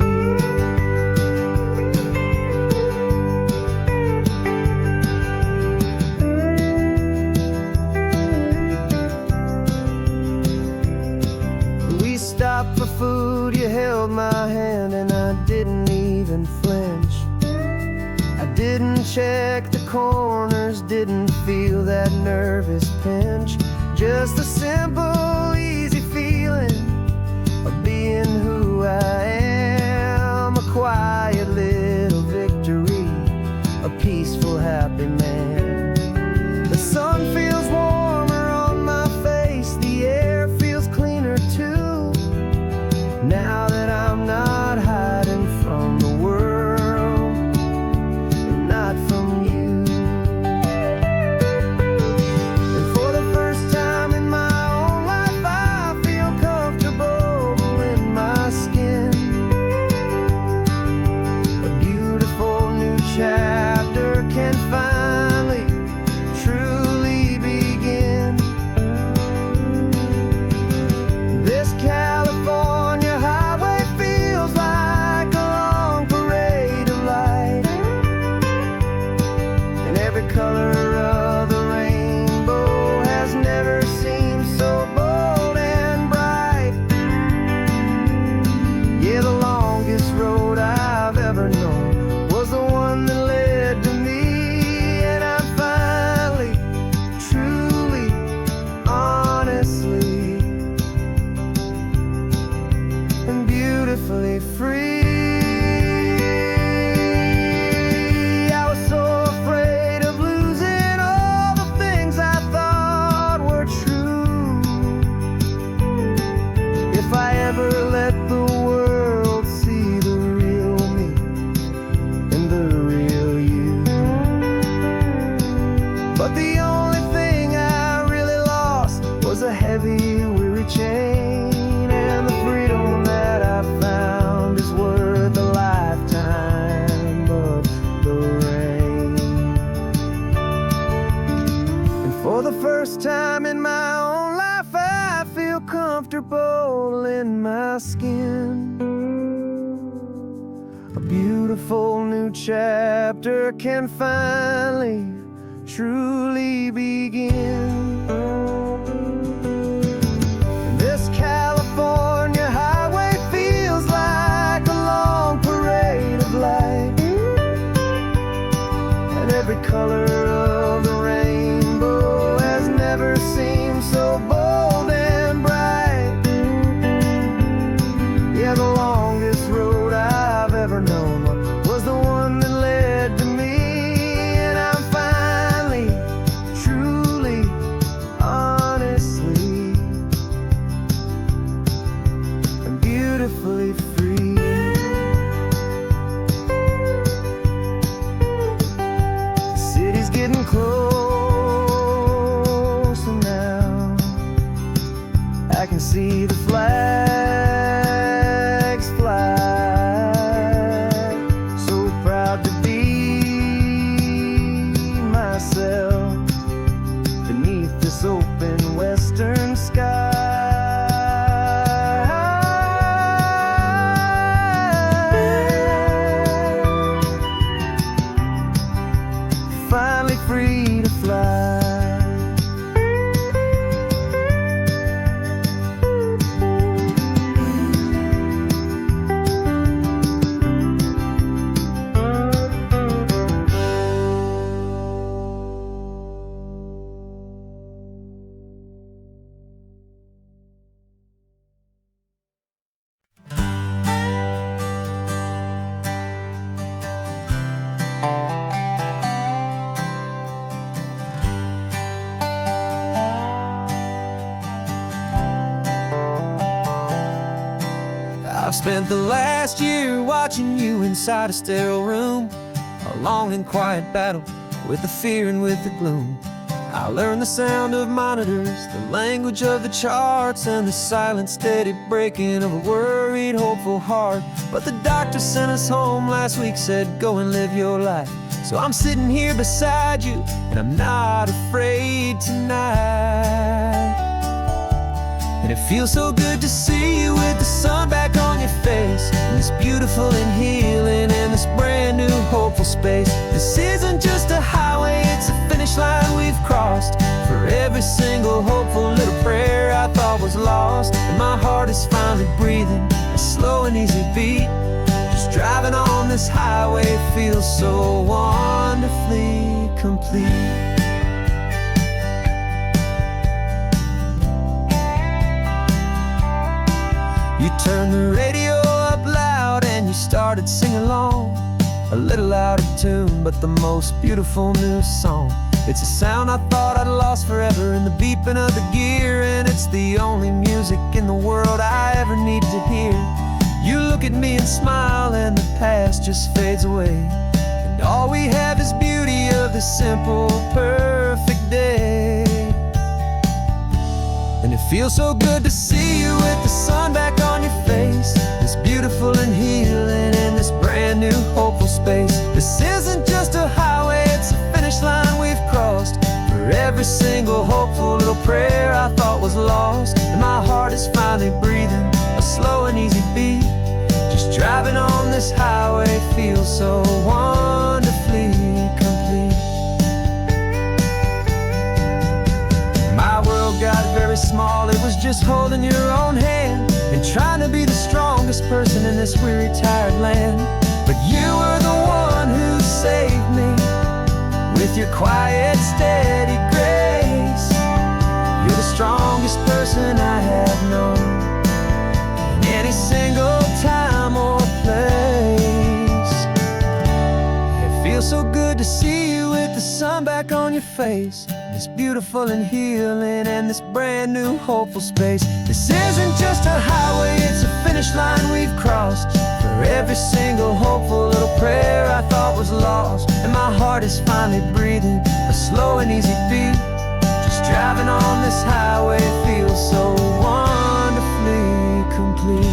We stopped for food, you held my hand, and I didn't even flinch. I didn't check the corners, didn't feel that nervous pinch. Just a simple, easy feeling of being who I am. A quiet little victory, a peaceful, happy man. The sun feels warmer on my face, the air feels cleaner too, now that I'm not hiding from the world and not from you. And for the first time in my own life, I feel comfortable in my skin. A beautiful new chapter can finally truly begin. This California highway feels like a long parade of light, and every color of the rainbow has never seemed so bold and bright. Yeah, the longest road I've ever known was the one that led to me, and I'm finally, truly, honestly, and beautifully free. I was so afraid of losing all the things I thought were true. If I ever let the world see the real me and the real you. But the only thing I really lost was a heavy, weary chain, and the freedom that I found is worth a lifetime of the rain. And for the first time in my own life, I feel comfortable in my skin. A beautiful new chapter can finally, truly begin. This California highway feels like a long parade of light, and every color of the rainbow has never seemed so bold and bright. Yeah, the longest road I've ever known was the one that led to me, and I'm finally, truly, honestly, and beautifully free. The city's getting closer now. I can see the flags fly. So proud to be myself beneath this open western sky. Finally free to fly. I've spent the last year watching you inside a sterile room, a long and quiet battle with the fear and with the gloom. I learned the sound of monitors, the language of the charts, and the silent, steady breaking of a worried, hopeful heart. But the doctor sent us home last week, said, go and live your life. So I'm sitting here beside you, and I'm not afraid tonight. And it feels so good to see you with the sun back on your face, and this beautiful and healing in this brand new hopeful space. This isn't just a highway, it's a finish line we've crossed. For every single hopeful little prayer I thought was lost, and my heart is finally breathing a slow and easy beat. Just driving on this highway feels so wonderfully complete. You turned the radio up loud and you started singing along, a little out of tune, but the most beautiful new song. It's a sound I thought I'd lost forever in the beeping of the gear, and it's the only music in the world I ever need to hear. You look at me and smile, and the past just fades away, and all we have is beauty of this simple, perfect day. And it feels so good to see you with the sun back on your face, this beautiful and healing in this brand new hopeful space. This isn't just a highway, it's a finish line we've crossed. For every single hopeful little prayer I thought was lost, and my heart is finally breathing a slow and easy beat. Just driving on this highway feels so wonderfully complete. My world got very small, it was just holding your own hand and trying to be the strongest person in this weary, tired land. But you were the one who saved me with your quiet, steady grace. You're the strongest person I have known in any single time or place. It feels so good to see you with the sun back on your face, this beautiful and healing and this brand new hopeful space. This isn't just a highway, it's a finish line we've crossed. For every single hopeful little prayer I thought was lost, and my heart is finally breathing a slow and easy beat. Just driving on this highway feels so wonderfully complete.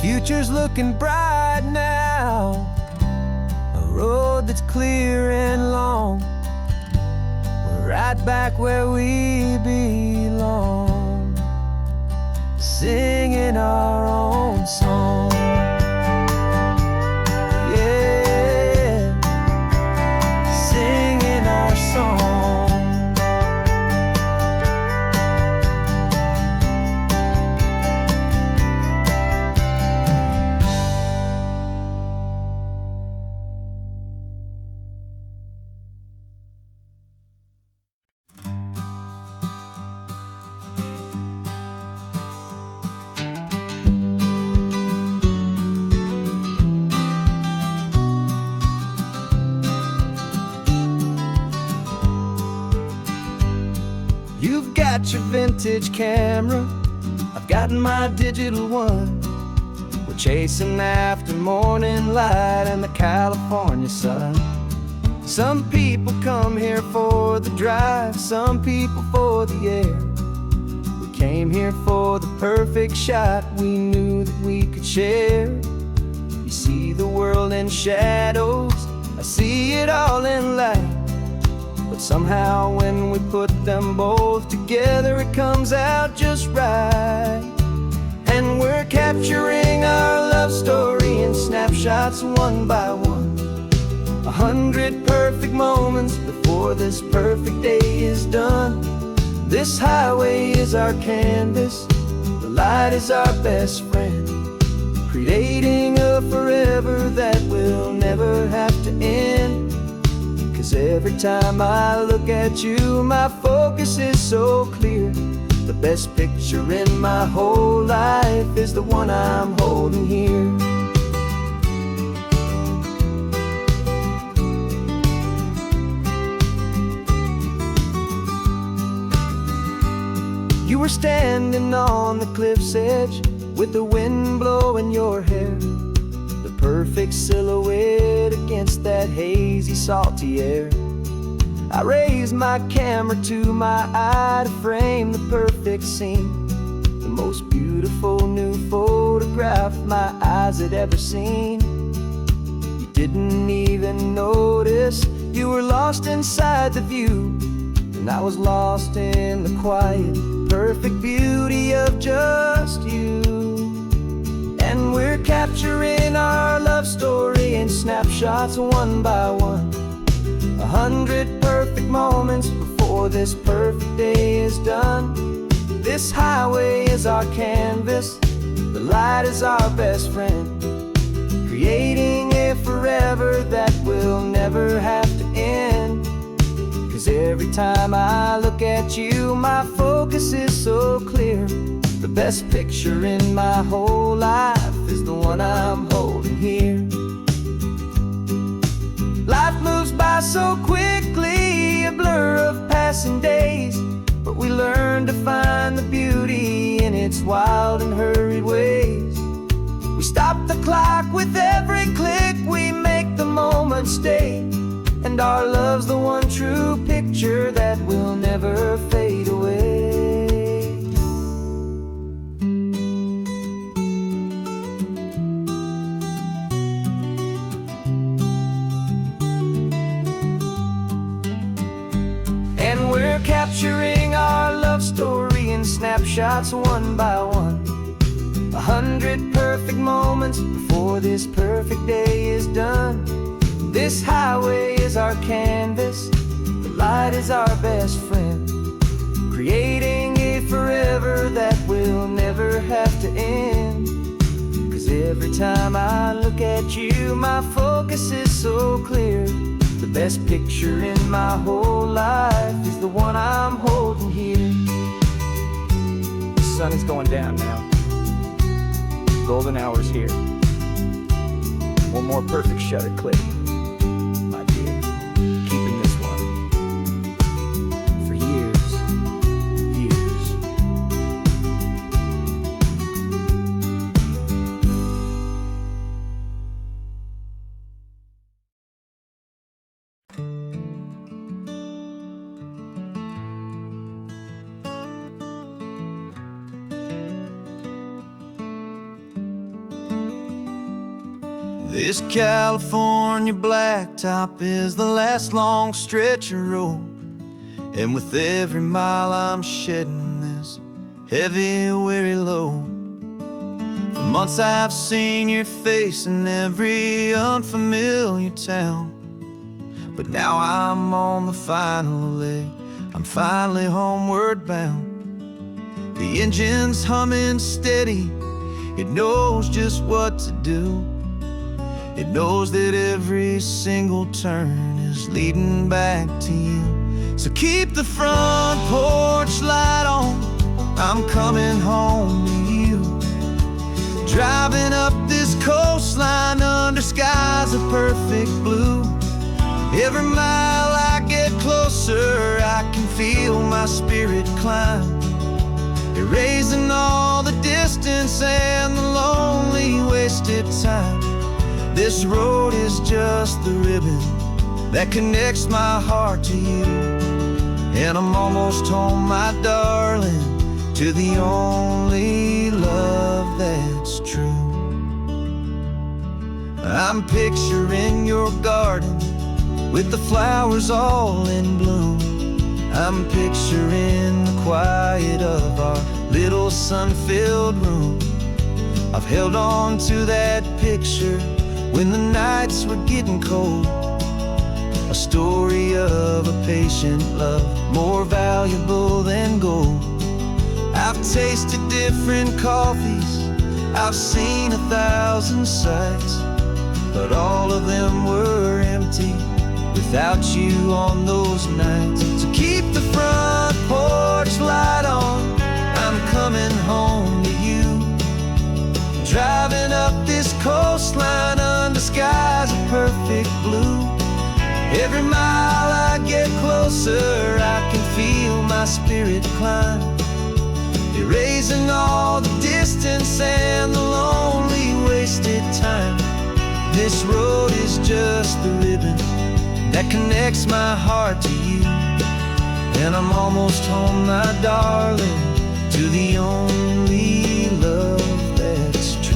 Future's looking bright now, a road that's clear and long. We're right back where we belong, singing our own song. Yeah, singing our song. You've got your vintage camera, I've got my digital one. We're chasing after morning light and the California sun. Some people come here for the drive, some people for the air. We came here for the perfect shot we knew that we could share. You see the world in shadows, I see it all in light. But somehow when we put them both together, it comes out just right. And we're capturing our love story in snapshots one by one. 100 perfect moments before this perfect day is done. This highway is our canvas, the light is our best friend, creating a forever that will never have to end. 'Cause every time I look at you, my focus is so clear. The best picture in my whole life is the one I'm holding here. You were standing on the cliff's edge with the wind blowing your hair, the perfect silhouette against that hazy, salty air. I raised my camera to my eye to frame the perfect scene, the most beautiful new photograph my eyes had ever seen. You didn't even notice. You were lost inside the view, and I was lost in the quiet, perfect beauty of just you. And we're capturing our love story in snapshots one by one. 100 perfect moments before this perfect day is done. This highway is our canvas, the light is our best friend, creating a forever that will never have to end. 'Cause every time I look at you, my focus is so clear. The best picture in my whole life is the one I'm holding here. Life moves by so quickly, a blur of passing days, but we learn to find the beauty in its wild and hurried ways. We stop the clock with every click, we make the moment stay, and our love's the one true picture that will never fade away. And we're capturing our love story in snapshots one by one. 100 perfect moments before this perfect day is done. This highway is our canvas, the light is our best friend, creating a forever that will never have to end. 'Cause every time I look at you, my focus is so clear. The best picture in my whole life is the one I'm holding here. The sun is going down now. Golden hour's here. One more perfect shutter click, my dear. Keeping this one for years, years. This California blacktop is the last long stretch of road, and with every mile I'm shedding this heavy, weary load. For months I've seen your face in every unfamiliar town, but now I'm on the final leg, I'm finally homeward bound. The engine's humming steady, it knows just what to do. It knows that every single turn is leading back to you. So keep the front porch light on, I'm coming home to you. Driving up this coastline under skies of perfect blue. Every mile I get closer, I can feel my spirit climb, erasing all the distance and the lonely wasted time. This road is just the ribbon that connects my heart to you, and I'm almost home, my darling, to the only love that's true. I'm picturing your garden with the flowers all in bloom. I'm picturing the quiet of our little sun-filled room. I've held on to that picture when the nights were getting cold, a story of a patient love more valuable than gold. I've tasted different coffees, I've seen 1,000 sights, but all of them were empty without you on those nights. So keep the front porch light on, I'm coming home to you. Driving up this coastline under skies of perfect blue. Every mile I get closer, I can feel my spirit climb, erasing all the distance and the lonely wasted time. This road is just the ribbon that connects my heart to you, and I'm almost home, my darling, to the only love that's true.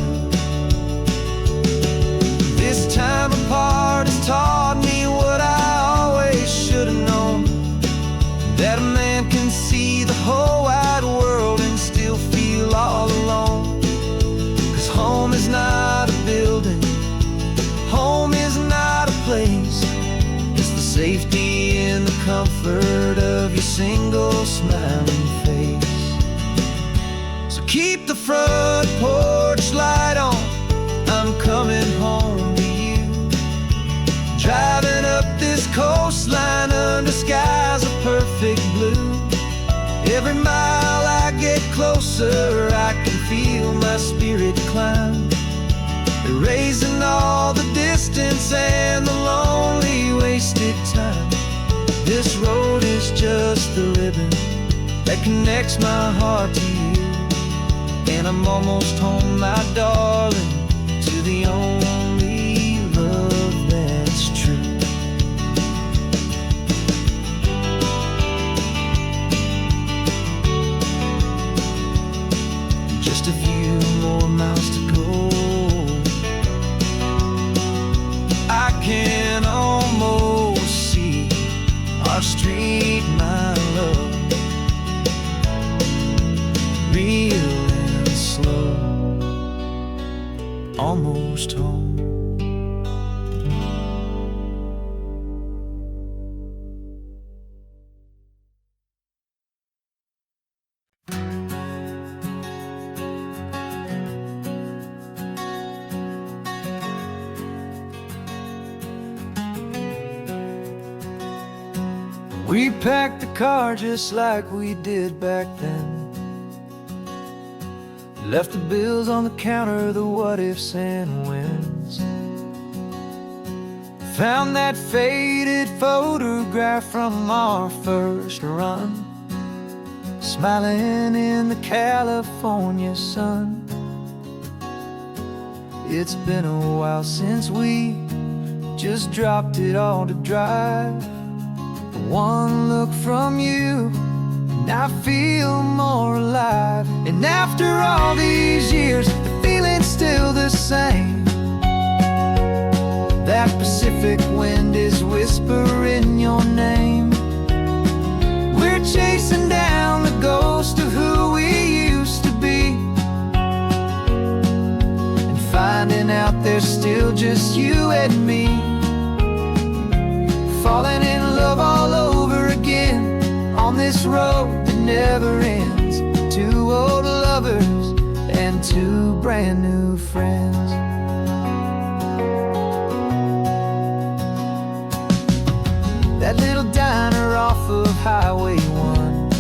This time apart has taught me what I always should have known, that a man can see the whole wide world and still feel all alone. 'Cause home is not a building, home is not a place, it's the safety and the comfort of your single smiling face. So keep the front porch light on, I'm coming home to you. Driving up this coastline under skies of perfect blue. Every mile I get closer, I can feel my spirit climb, erasing all the distance and the lonely wasted time. This road is just the ribbon that connects my heart to you, and I'm almost home, my darling, to the only love that's true. Just a few more miles to go, I can almost see our street, my love, real and slow, almost home. We packed the car just like we did back then, left the bills on the counter, the what-ifs and whens. Found that faded photograph from our first run, smiling in the California sun. It's been a while since we just dropped it all to drive. One look from you and I feel more alive. And after all these years, the feeling's still the same. That Pacific wind is whispering your name. We're chasing down the ghost of who we used to be, and finding out there's still just you and me. Falling in love all over again on this road that never ends. Two old lovers and two brand new friends. That little diner off of Highway 1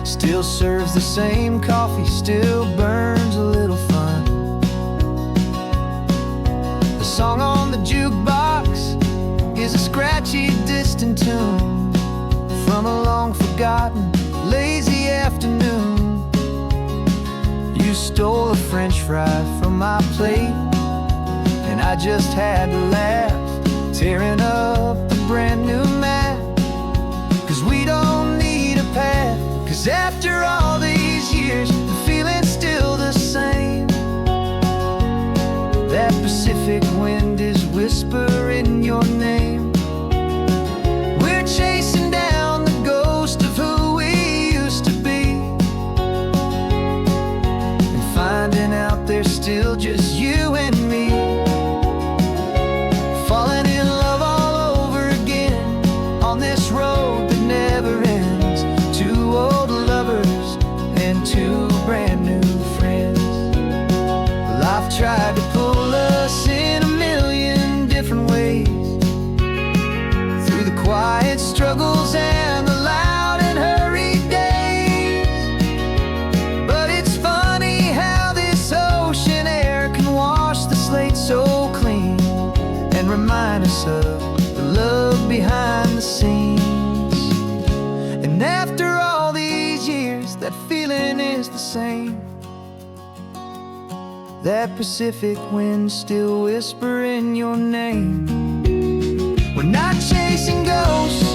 still serves the same coffee, still burns a little fun. The song on the jukebox is a scratchy, distant tune from a long-forgotten, lazy afternoon. You stole a French fry from my plate, and I just had to laugh, tearing up the brand new map. 'Cause we don't need a path, 'cause after all these years, the feeling's still the same. That Pacific wind is whispering your name. We're chasing down the ghost of who we used to be, and finding out there's still just you and me. Falling in love all over again on this road that never ends. Two old lovers and two brand new friends. Life tried to pull us in a million different ways, through the quiet struggles and the loud and hurried days. But it's funny how this ocean air can wash the slate so clean, and remind us of the love behind the scenes. And after all these years, that feeling is the same. That Pacific wind still whispering your name. We're not chasing ghosts,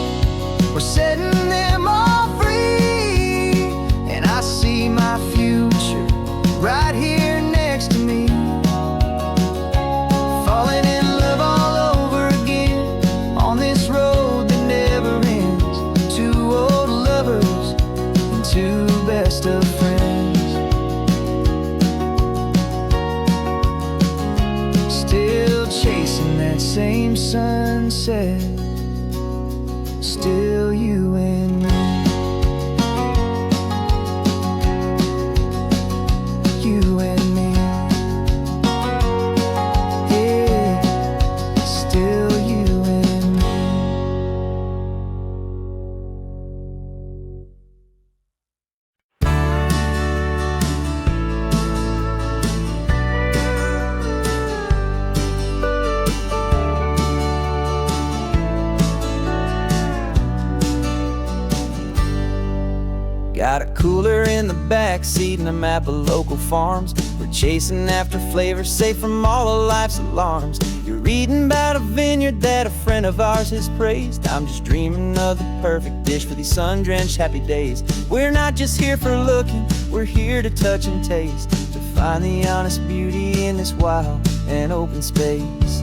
we're setting them all free. And I see my future right here next to me, falling in said, still you and me. You and me. Yeah, still you and me. Got a cooler in the back seat and a map of local farms. We're chasing after flavors safe from all of life's alarms. You're reading about a vineyard that a friend of ours has praised. I'm just dreaming of the perfect dish for these sun-drenched happy days. We're not just here for looking, we're here to touch and taste, to find the honest beauty in this wild and open space.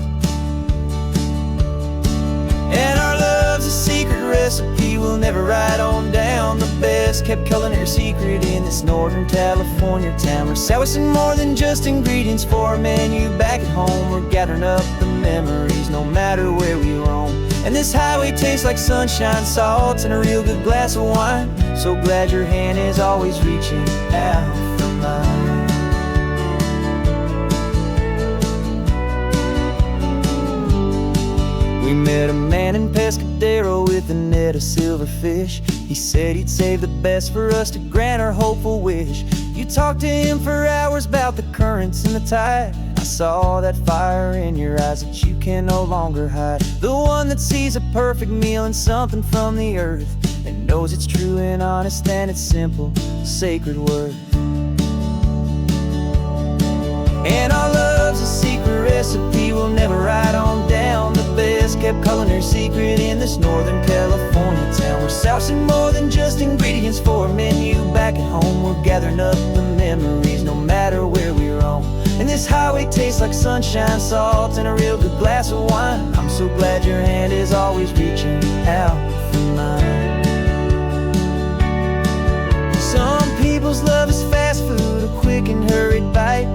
And our love's a secret recipe we'll never write on down. The best kept culinary secret in this Northern California town. We're selling more than just ingredients for a menu back at home. We're gathering up the memories no matter where we roam. And this highway tastes like sunshine, salt, and a real good glass of wine. So glad your hand is always reaching out for mine. We met a man in Pescadero with a net of silverfish. He said he'd save the best for us to grant our hopeful wish. You talked to him for hours about the currents and the tide. I saw that fire in your eyes that you can no longer hide. The one that sees a perfect meal in something from the earth, and knows it's true and honest and it's simple, sacred worth. And our love's a secret recipe we'll never write on down. The best kept culinary secret in this Northern California town. We're sourcing more than just ingredients for a menu back at home. We're gathering up the memories no matter where we roam. And this highway tastes like sunshine, salt, and a real good glass of wine. I'm so glad your hand is always reaching out for mine. Some people's love is fast food, a quick and hurried bite.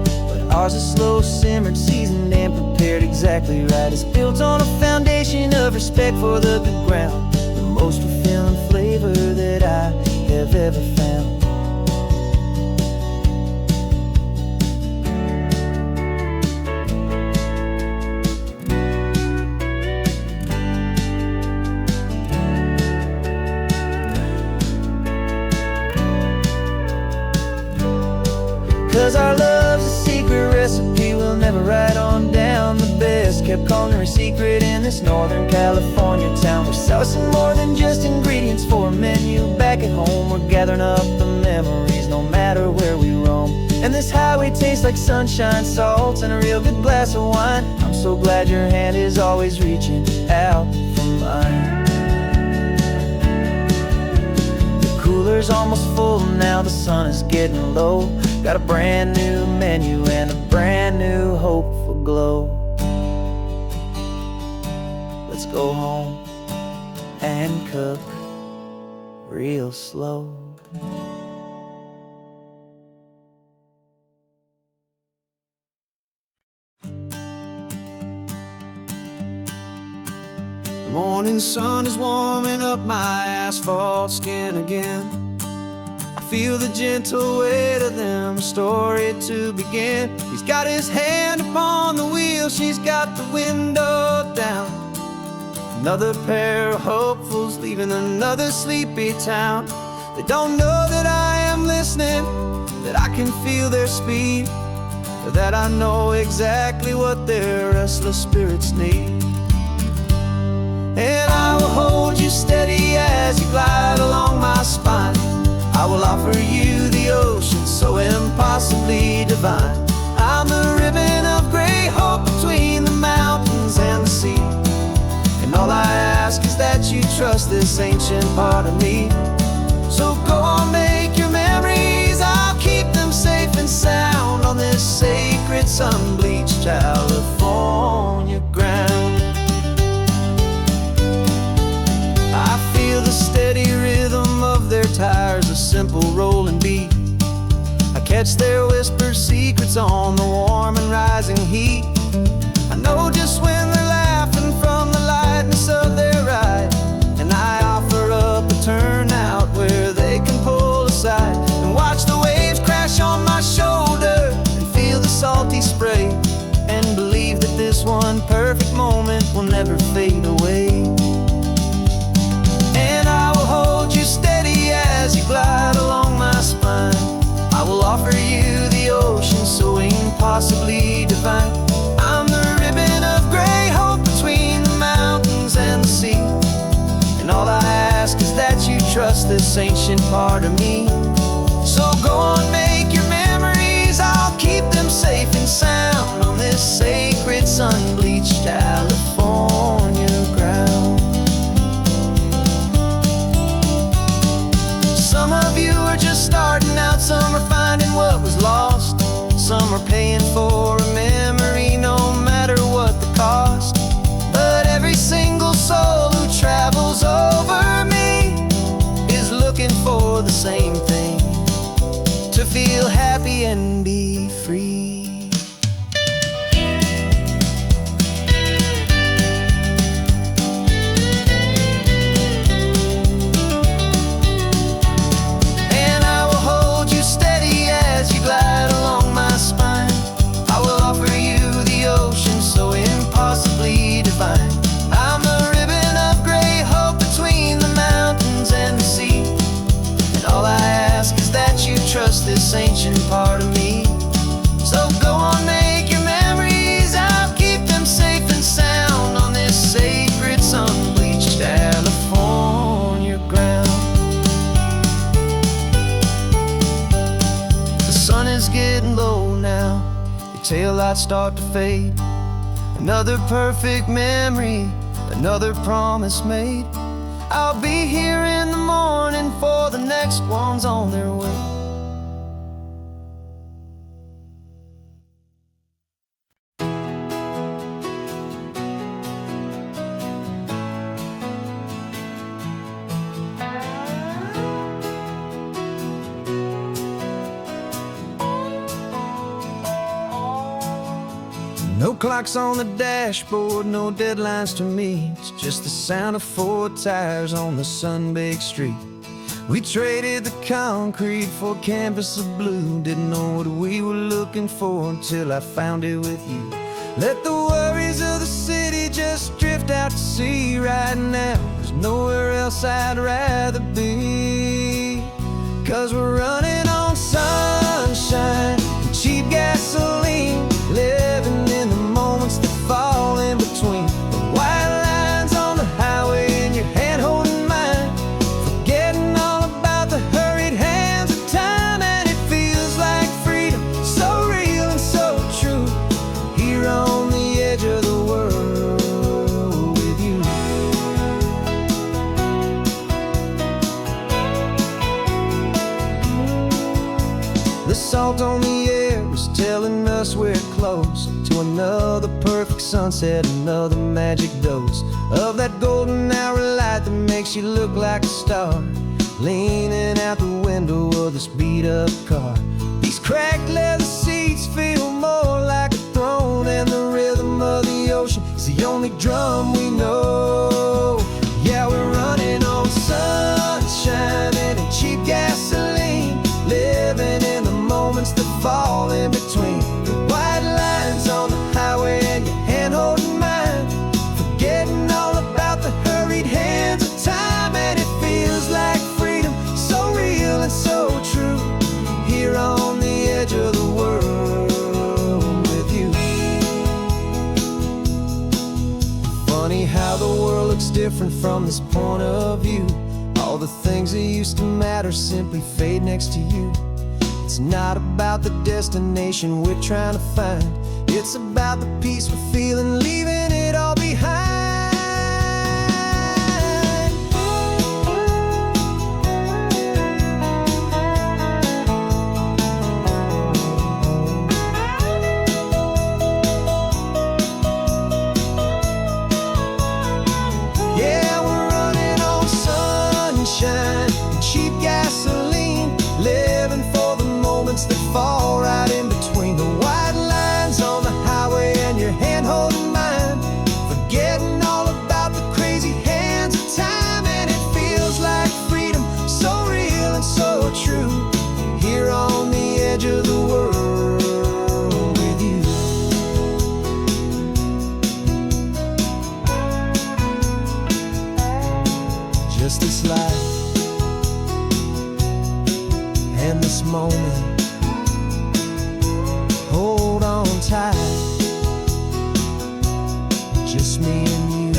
Ours is slow simmered, seasoned and prepared exactly right. It's built on a foundation of respect for the good ground, the most fulfilling flavor that I have ever found. 'Cause our love's a secret recipe we'll never write on down. The best kept culinary secret in this Northern California town. We're sourcing more than just ingredients for a menu back at home. We're gathering up the memories no matter where we roam. And this highway tastes like sunshine, salt, and a real good glass of wine. I'm so glad your hand is always reaching out for mine. Cooler's almost full now, the sun is getting low. Got a brand new menu and a brand new hopeful glow. Let's go home and cook real slow. The morning sun is warming up my asphalt skin again. I feel the gentle weight of them, a story to begin. He's got his hand upon the wheel, she's got the window down. Another pair of hopefuls leaving another sleepy town. They don't know that I am listening, that I can feel their speed, or that I know exactly what their restless spirits need. And I will hold you steady as you glide along my spine. I will offer you the ocean so impossibly divine. I'm the ribbon of gray hope between the mountains and the sea. And all I ask is that you trust this ancient part of me. So go on, make your memories, I'll keep them safe and sound on this sacred sun-bleached California ground. I feel the steady rhythm of their tires, a simple rolling beat. I catch their whispered secrets on the warm and rising heat. I know just when they're laughing from the lightning trust this ancient part of me. So go on, make your memories, I'll keep them safe and sound on this sacred sun-bleached California ground. Some of you are just starting out, some are finding what was lost, some are paying for a memory no matter what the cost. But every single soul who travels over me is looking for the same thing, to feel happy and be free. And I will hold you steady as you glide along my spine. I will offer you the ocean so impossibly divine. I'm the ribbon of gray hope between the mountains and the sea. And all I ask is that you trust this ancient part of me. So go on, make your memories, I'll keep them safe and sound on this sacred sun-bleached California ground. The sun is getting low now, your taillights start to fade. Another perfect memory, another promise made. I'll be here in the morning for the next ones on their way. No clocks on the dashboard, no deadlines to meet. It's just the sound of 4 tires on the sun-baked street. We traded the concrete for a canvas of blue. Didn't know what we were looking for until I found it with you. Let the worries of the city just drift out to sea right now. There's nowhere else I'd rather be. 'Cause we're running on sunshine and cheap gasoline, living in the moments that fall in between. The white lines on the highway and your hand holding mine, forgetting all about the hurried hands of time. And it feels like freedom, so real and so true, here on the edge of the world with you. The salt on the air is telling us we're close to another perfect sunset, another magic dose of that golden hour light that makes you look like a star, leaning out the window of this beat-up car. These cracked leather seats feel more like a throne, and the rhythm of the ocean is the only drum we know. Yeah, we're running on sunshine and cheap gasoline, living in the moments that fall in between. The white lines on the highway and your hand holding mine, forgetting all about the hurried hands of time. And it feels like freedom, so real and so true, here on the edge of the world with you. Funny how the world looks different from this point of view. All the things that used to matter simply fade next to you. It's not about the destination we're trying to find, it's about the peace we're feeling, leaving it all behind. Yeah, we're running on sunshine and cheap gasoline, living for the moments that fall right in between. The white lines on the highway and your hand holding mine, forgetting all about the crazy hands of time. And it feels like freedom, so real and so true, here on the edge of the world with you. Just this life and this moment, hold on tight, just me and you.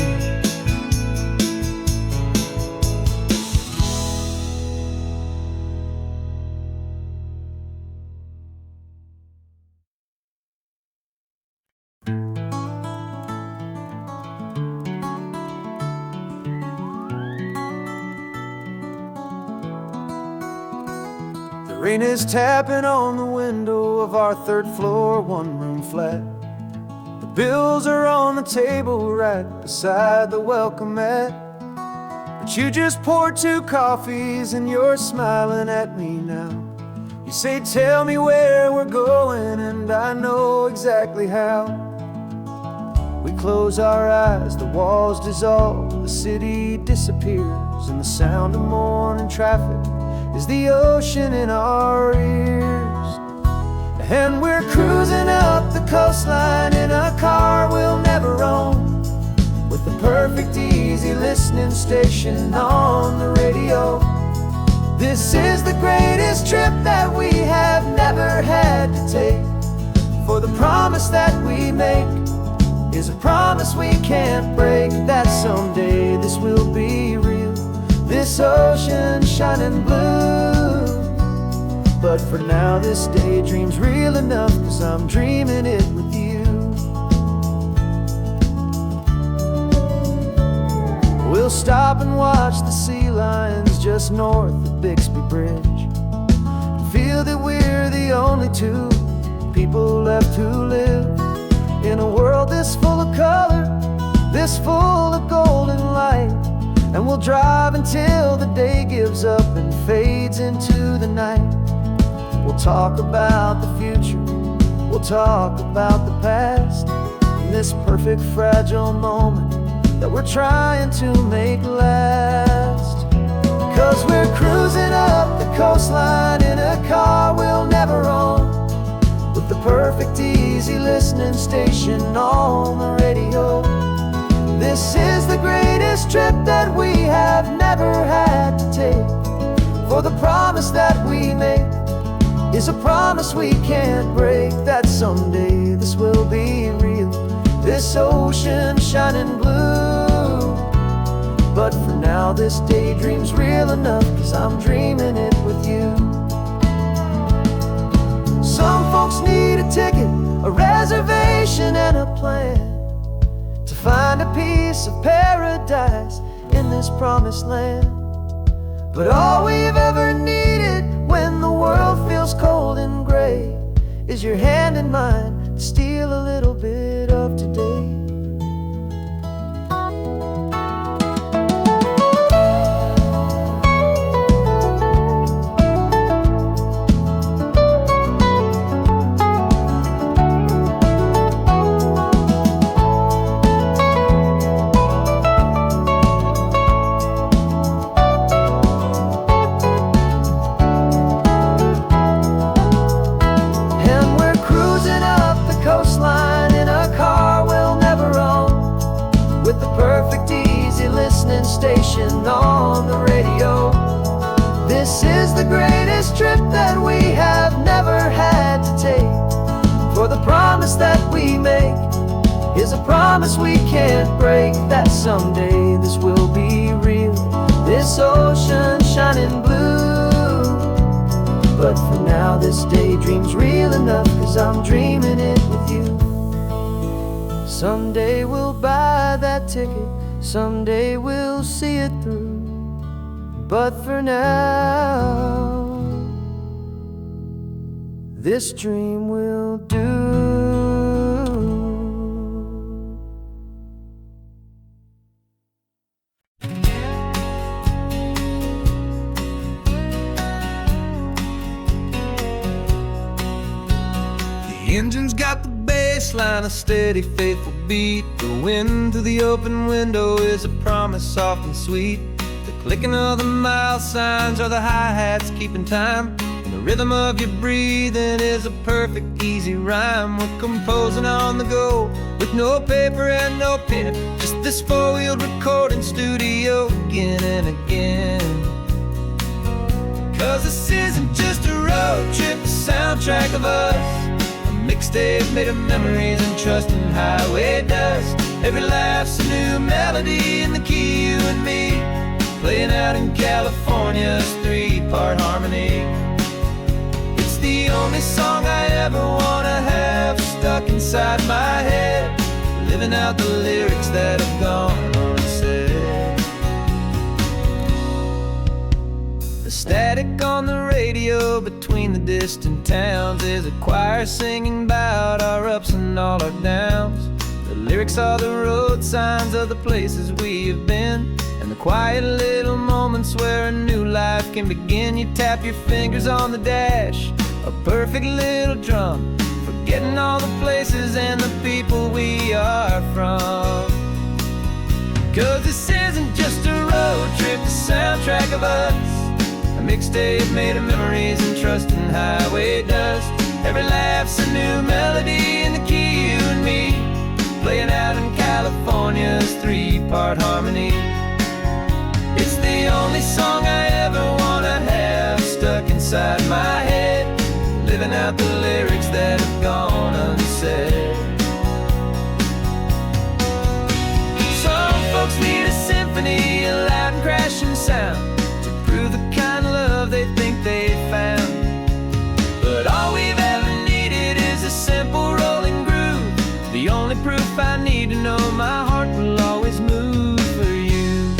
Rain is tapping on the window of our third floor, one-room flat. The bills are on the table right beside the welcome mat. But you just poured 2 coffees and you're smiling at me now. You say, tell me where we're going, and I know exactly how. We close our eyes, the walls dissolve, the city disappears, and the sound of morning traffic is the ocean in our ears. And we're cruising up the coastline in a car we'll never own, with the perfect easy listening station on the radio. This is the greatest trip that we have never had to take, for the promise that we make is a promise we can't break, that someday this will be real, this ocean shining blue. But for now this daydream's real enough, 'cause I'm dreaming it with you. We'll stop and watch the sea lions just north of Bixby Bridge, and feel that we're the only 2 people left who live in a world this full of color, this full of golden light. And we'll drive until the day gives up and fades into the night. We'll talk about the future, we'll talk about the past, in this perfect fragile moment that we're trying to make last. 'Cause we're cruising up the coastline in a car we'll never own, with the perfect easy listening station on the radio. This is the greatest trip that we have never had to take, for the promise that we make is a promise we can't break, that someday this will be real, this ocean shining blue. But for now this daydream's real enough, 'cause I'm dreaming it with you. Some folks need a ticket, a reservation and a plan, to find a piece of paradise in this promised land. But all we've ever needed when the world feels cold and gray is your hand in mine to steal a little bit of today. Station on the radio. This is the greatest trip that we have never had to take, for the promise that we make is a promise we can't break, that someday this will be real, this ocean shining blue. But for now this daydream's real enough, 'cause I'm dreaming it with you. Someday we'll buy that ticket, someday we'll see it through, but for now this dream will do. The engine's got the baseline, a steady, faithful beat. The wind through the open window is a promise soft and sweet. The clicking of the mile signs are the hi-hats keeping time, and the rhythm of your breathing is a perfect, easy rhyme. We're composing on the go with no paper and no pen, just this 4-wheeled recording studio again and again. 'Cause this isn't just a road trip, the soundtrack of us, mixtape made of memories and trust in highway dust. Every laugh's a new melody in the key, you and me, playing out in California's 3-part harmony. It's the only song I ever wanna have stuck inside my head, living out the lyrics that have gone unsaid. The Static on the radio between the distant towns is a choir singing about our ups and all our downs. The lyrics are the road signs of the places we have been, and the quiet little moments where a new life can begin. You tap your fingers on the dash, a perfect little drum, forgetting all the places and the people we are from. 'Cause this isn't just a road trip, the soundtrack of us, a mixtape made of memories and trust in highway dust. Every laugh's a new melody in the key, you and me, playing out in California's three-part harmony. It's the only song I ever wanna have stuck inside my head, living out the lyrics that have gone unsaid. Some folks need a symphony, a loud and crashing sound, to prove the kind of love they think they found. But all we've ever needed is a simple rolling groove, the only proof I need to know my heart will always move for you.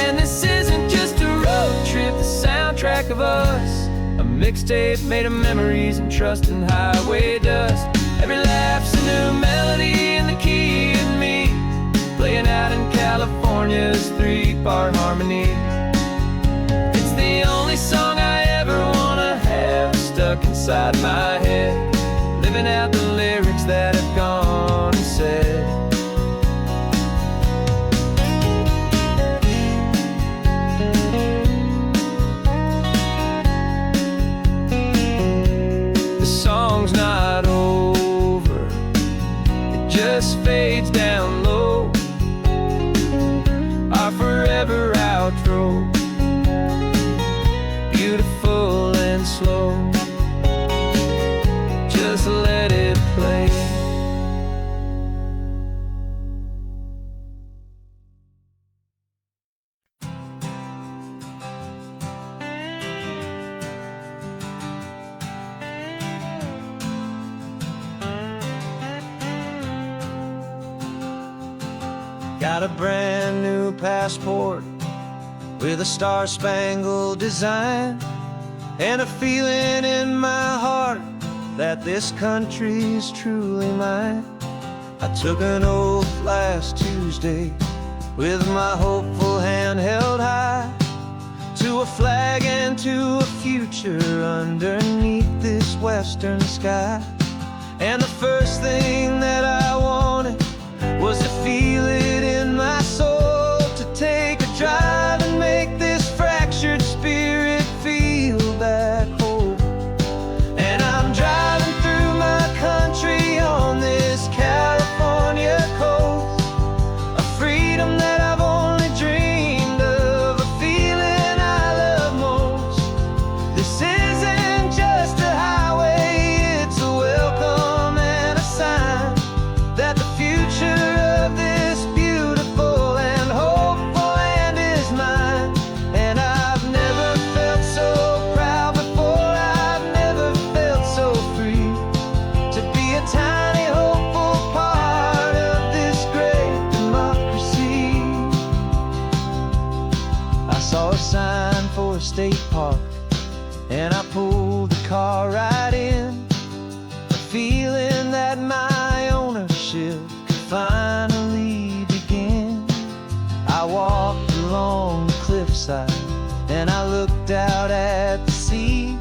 And this isn't just a road trip, the soundtrack of us, a mixtape made of memories and trust in highway dust. Every laugh's a new melody in the key and me, playing out in California's three-part harmony. It's the only song I ever wanna have stuck inside my head, living out the lyrics that have gone unsaid. The song's not over, it just fades down low, our forever outro, beautiful and slow. Just let it play. Got a brand new passport with a star-spangled design, and a feeling in my heart that this country's truly mine. I took an oath last Tuesday with my hopeful hand held high, to a flag and to a future underneath this western sky. And the first thing that I wanted was to feel it in my soul, to take a drive and make this fractured spirit feel back home. And I'm driving through my country on this California coast, a freedom that I've only dreamed of, a feeling I love most. This isn't just a highway, it's a welcome and a sign that the future of this beautiful and hopeful land is mine. And I've never felt so proud before, I've never felt so free, to be a tiny hopeful part of this great democracy. I saw a sign for a state park, and I pulled the car right in, a feeling that my ownership could finally begin. I walked along the cliffside and I looked out at the sea,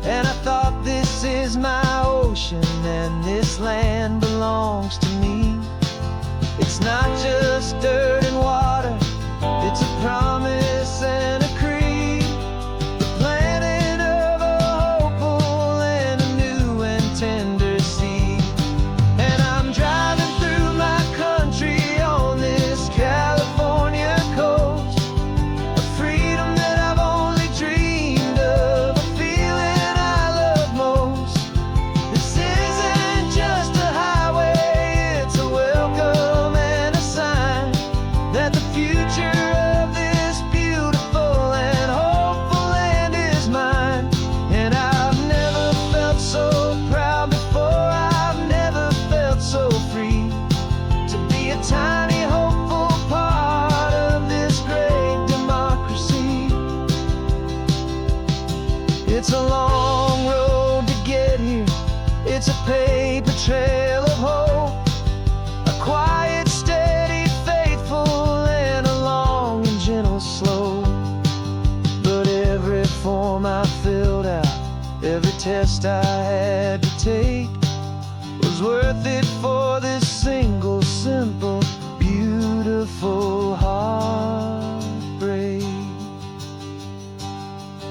and I thought, this is my ocean and this land belongs to me. It's not just dirt and water, it's a promise and a creed, the planting of a hopeful and a new and tender seed. And I'm driving through my country on this California coast, a freedom that I've only dreamed of, a feeling I love most. This isn't just a highway, it's a welcome and a sign that the future of this beautiful It's a long road to get here. It's a paper trail of hope, a quiet, steady, faithful, and a long and gentle slope. But every form I filled out, every test I had to take, was worth it for this single, simple, beautiful heartbreak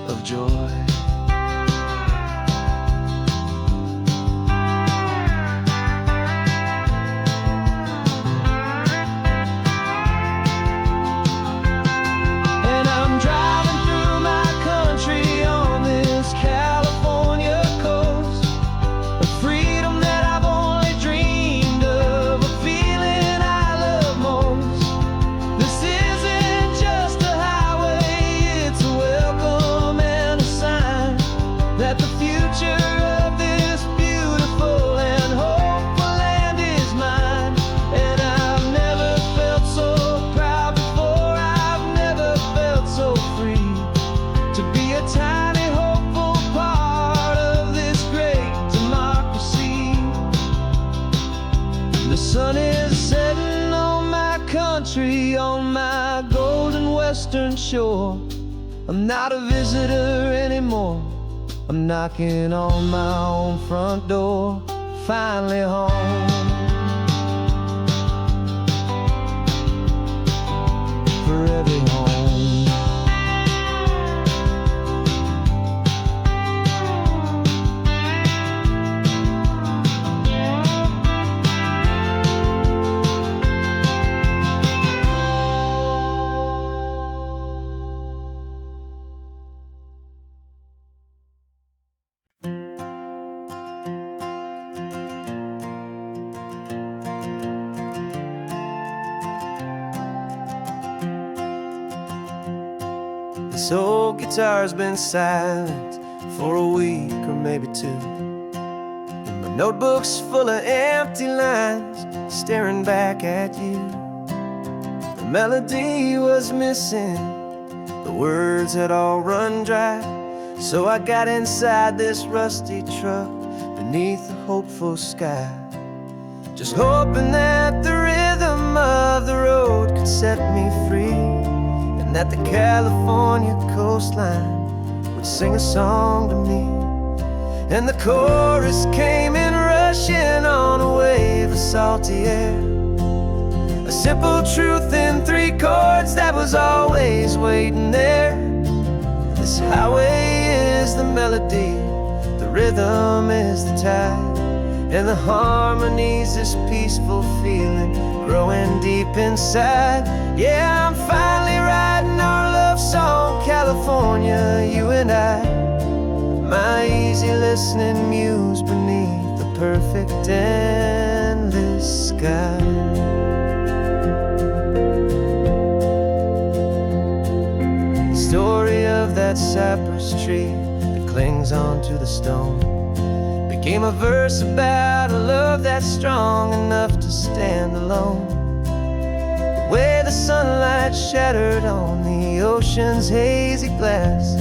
of joy. And I'm driving through my country on this California coast, a freedom that I've only dreamed of, a feeling I love most. This isn't just a highway, it's a welcome and a sign that the future of this beautiful and hopeful land is mine. And I've never felt so proud before, I've never felt so free to be a tiny, hopeful part of this great democracy. The sun is setting on my country, on my golden western shore. I'm not a visitor anymore, I'm knocking on my own front door, finally home. Forever home. This old guitar's been silent for a week or maybe two, and my notebook's full of empty lines staring back at you. The melody was missing, the words had all run dry, so I got inside this rusty truck beneath the hopeful sky, just hoping that the rhythm of the road could set me free, that the California coastline would sing a song to me. And the chorus came in rushing on a wave of salty air, a simple truth in 3 chords that was always waiting there. This highway is the melody, the rhythm is the tide, and the harmony's this peaceful feeling growing deep inside. Yeah, I'm finally writing our love song, California, you and I, my easy listening muse beneath the perfect endless sky. The story of that cypress tree that clings onto the stone became a verse about a love that's strong enough to stand alone. The way the sunlight shattered on the ocean's hazy glass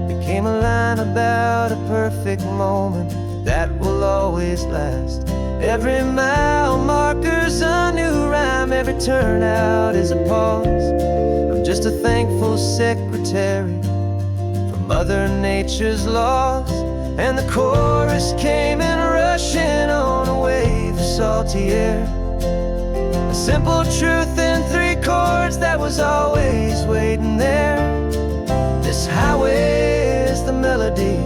became a line about a perfect moment that will always last. Every mile marker's a new rhyme, every turnout is a pause. I'm just a thankful secretary for Mother Nature's laws. And the chorus came in rushing on a wave of salty air, a simple truth in 3 chords that was always waiting there. This highway is the melody,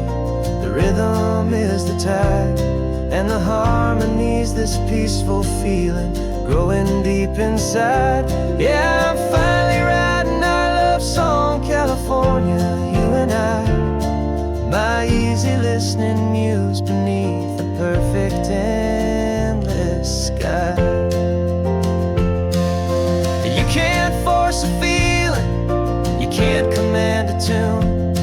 the rhythm is the tide, and the harmony's this peaceful feeling growing deep inside. Yeah, I'm finally writing our love song, California, you and I, my easy listening muse beneath the perfect endless sky. You can't force a feeling, you can't command a tune.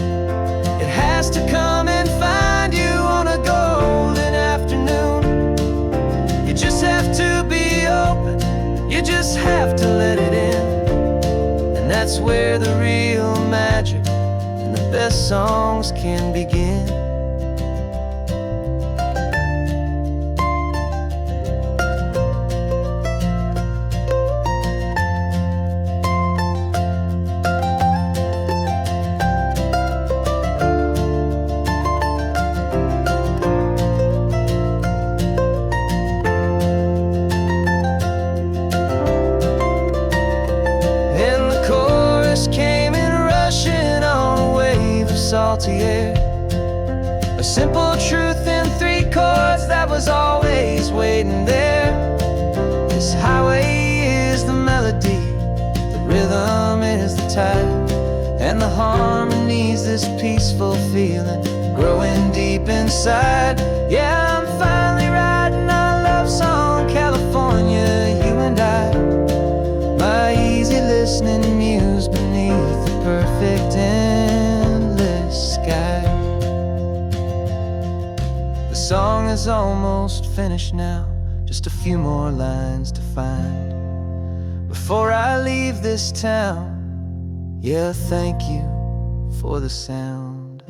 It has to come and find you on a golden afternoon. You just have to be open, you just have to let it in. And that's where the real magic and the best songs can begin. Salty air, a simple truth in 3 chords that was always waiting there. This highway is the melody, the rhythm is the tide, and the harmony's this peaceful feeling growing deep inside. Yeah, I'm finally writing our love song, California, you and I. My easy listening muse beneath the perfect sky. The song is almost finished now, just a few more lines to find before I leave this town. Yeah, thank you for the sound.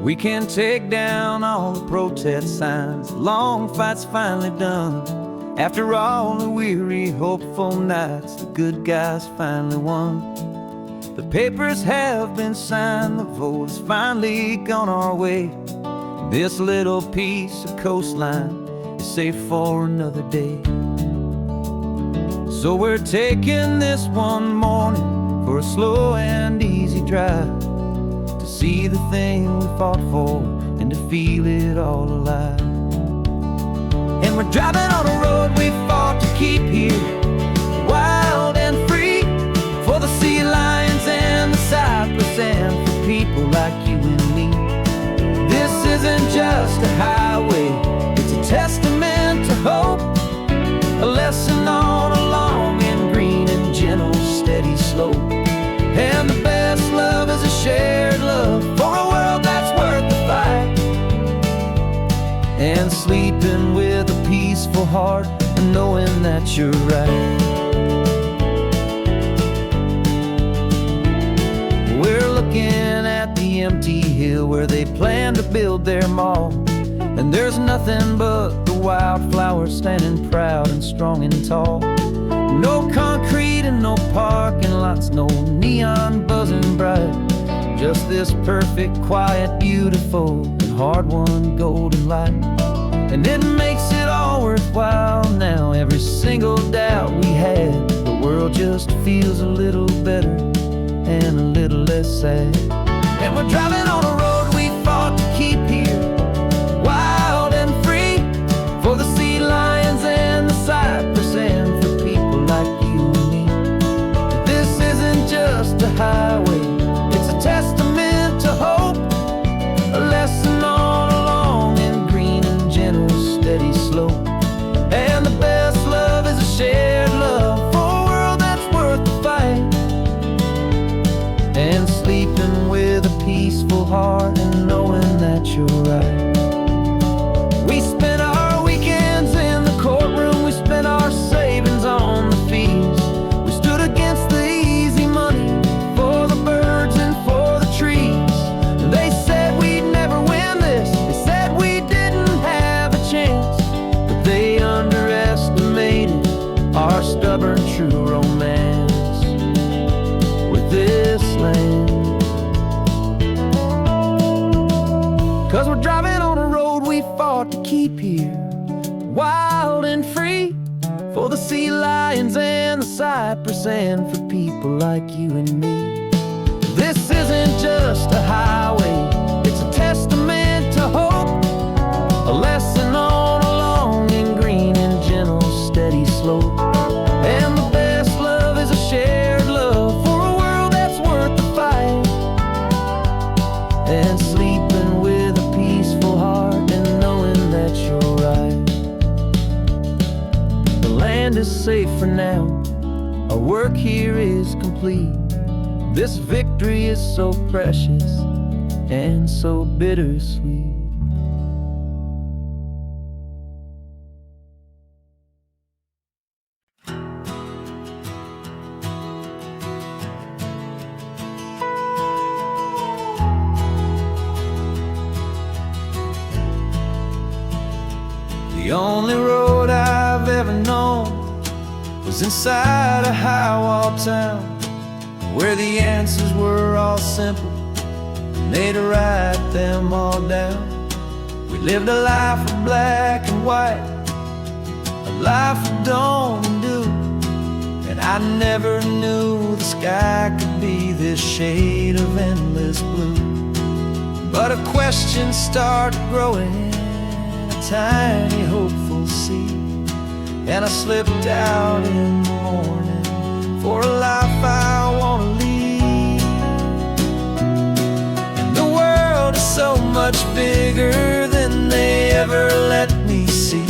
We can take down all the protest signs, the long fight's finally done. After all the weary, hopeful nights, the good guys finally won. The papers have been signed, the vote has finally gone our way. This little piece of coastline is safe for another day. So we're taking this one morning for a slow and easy drive, to see the thing we fought for and to feel it all alive. And we're driving on a road we fought to keep here, wild and free, for the sea lions and the cypress and for people like you and me. This isn't just a highway, it's a testament to hope, a lesson on a long and green and gentle steady slope. And the best love is a shared love for a world that's worth the fight, and sleeping with a peaceful heart and knowing that you're right. We're looking at the empty hill where they plan to build their mall, and there's nothing but the wildflowers standing proud and strong and tall. No concrete and no parking lots, no neon buzzing bright, just this perfect, quiet, beautiful, and hard-won golden light. And it makes it all worthwhile now, every single doubt we had. The world just feels a little better and a little less sad. And we're driving on a road we fought to keep here, wild and free, for the sea lions and the cypress and for people like you and me. This isn't just a highway, it's a testament to hope, a lesson on a long and green and gentle steady slope. And the best love is a shared love for a world that's worth the fight, and sleeping with a peaceful heart and knowing that you're right. We spent our weekends in the courtroom, we spent our savings on the fees. We stood against the easy money for the birds and for the trees. They said we'd never win this, they said we didn't have a chance, but they underestimated our stubborn true romance with this land. 'Cause we're driving on a road we fought to keep here, wild and free, for the sea lions and the cypress and for people like you and me. This isn't just a highway, it's a testament to hope, a lesson on a long and green and gentle steady slope. And the best love is a shared love for a world that's worth the fight, and sleeping with a peaceful heart and knowing that you're right. The land is safe for now, our world work here is complete. This victory is so precious and so bittersweet. The only road I've ever known was inside a high-wall town, where the answers were all simple, and they'd write them all down. We lived a life of black and white, a life of dawn and dew, and I never knew the sky could be this shade of endless blue. But a question started growing, tiny hopeful seed, and I slipped out in the morning for a life I want to lead. And the world is so much bigger than they ever let me see,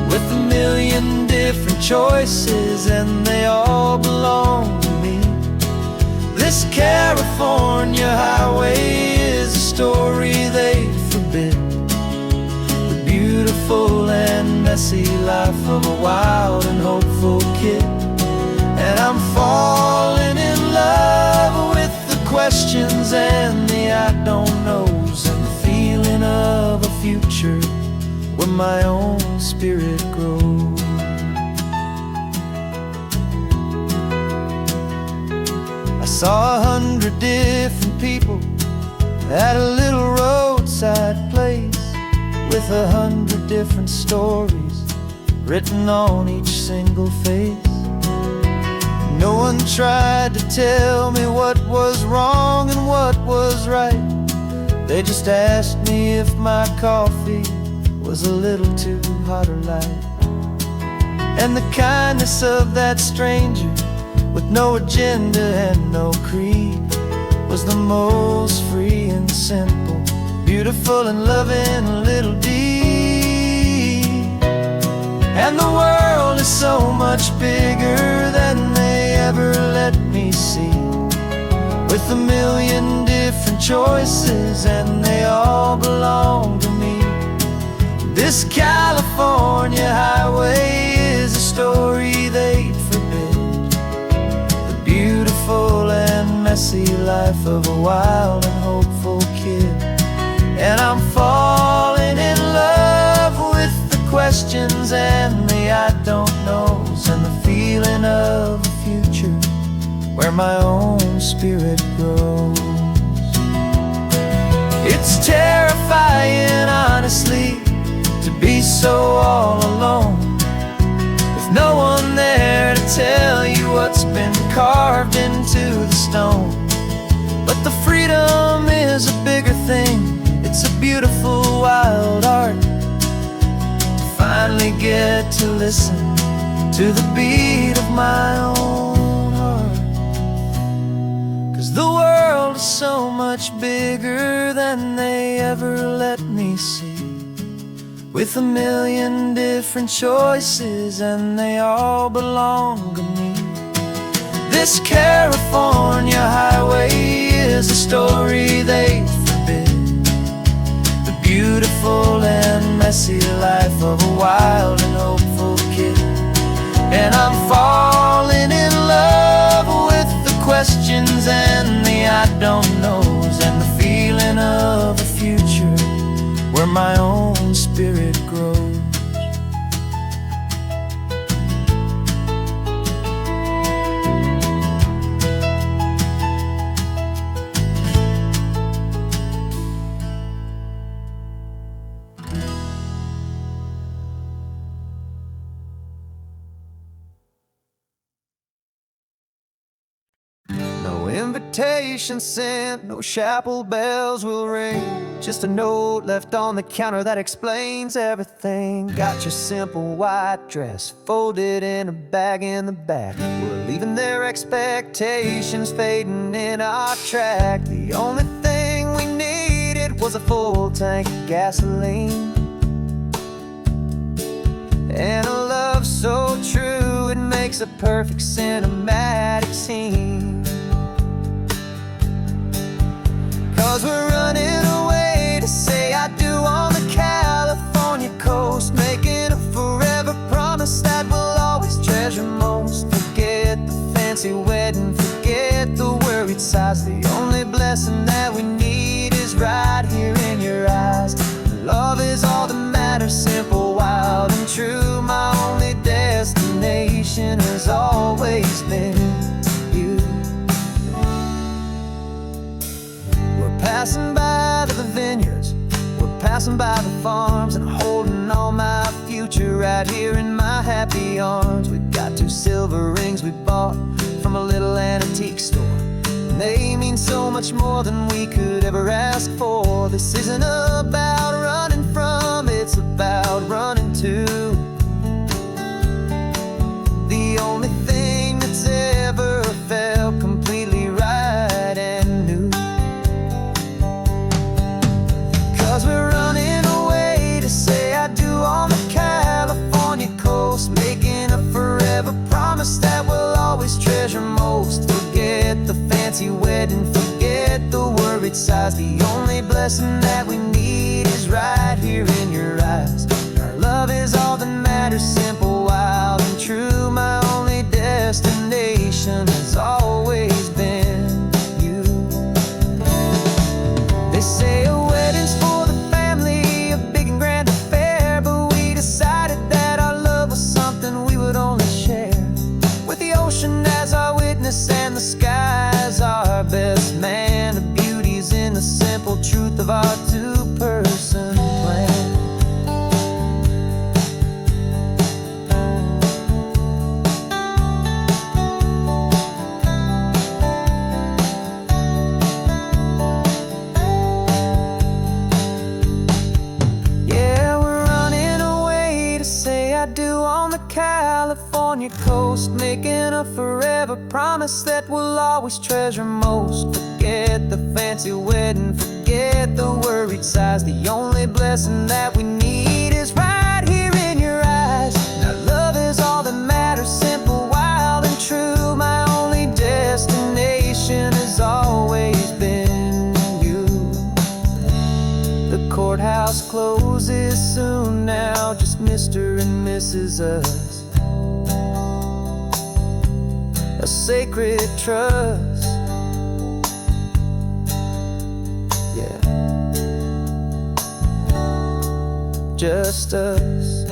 with a million different choices and they all belong to me. This California highway is a story they forbid, beautiful and messy life of a wild and hopeful kid. And I'm falling in love with the questions and the I don't knows, and the feeling of a future where my own spirit grows. I saw 100 different people at a little roadside place, with 100 different stories written on each single face. No one tried to tell me what was wrong and what was right. They just asked me if my coffee was a little too hot or light. And the kindness of that stranger, with no agenda and no creed, was the most free and simple, beautiful and loving little deed. And the world is so much bigger than they ever let me see, with a million different choices and they all belong to me. This California highway is a story they forbid, the beautiful and messy life of a wild and hopeful kid. And I'm falling in love with the questions and the I don't knows, and the feeling of a future where my own spirit grows. It's terrifying, honestly, to be so all alone, with no one there to tell you what's been carved into the stone. But the freedom is a bigger thing. It's a beautiful wild art to finally get to listen to the beat of my own heart. 'Cause the world is so much bigger than they ever let me see, with a million different choices and they all belong to me. This California highway is a story they forbid, the beautiful and messy life of a wild and hopeful kid. And I'm falling in love with the questions and the I don't knows, and the feeling of a future where my own spirit grows. No invitation sent, no chapel bells will ring, just a note left on the counter that explains everything. Got your simple white dress folded in a bag in the back. We're leaving their expectations fading in our track. The only thing we needed was a full tank of gasoline, and a love so true it made makes a perfect cinematic scene. 'Cause we're running away to say I do on the California coast, making a forever promise that we'll always treasure most. Forget the fancy wedding, forget the worried sighs. The only blessing that we need is right here in your eyes. Love is all that matters, simple, wild, and true. My only destination has always been you. We're passing by the vineyards, we're passing by the farms, and holding all my future right here in my happy arms. We've got 2 silver rings we bought from a little antique store. They mean so much more than we could ever ask for. This isn't about running from, it's about running to the only thing that's ever felt completely right and new. 'Cause we're running away to say I do on the California coast, making a forever promise that we'll always treasure most. Forget the fancy wedding, forget the worried sighs. The only blessing that we need is right here in your eyes. Our love is all that matters, simple, wild, and true. My only destination has always been you. They say a wedding's for the family, a big and grand affair, but we decided that our love was something we would only share with the ocean as our witness and the sky as our best man. The beauty's in the simple truth of our 2-person plan. Yeah, we're running away to say I do on the California coast, making a forever promise that we'll always treasure most. Forget the fancy wedding, forget the worried sighs. The only blessing that we need is right here in your eyes. Now love is all that matters, simple, wild, and true. My only destination has always been you. The courthouse closes soon now, just Mr. and Mrs. Us, a sacred trust. Yeah, just us.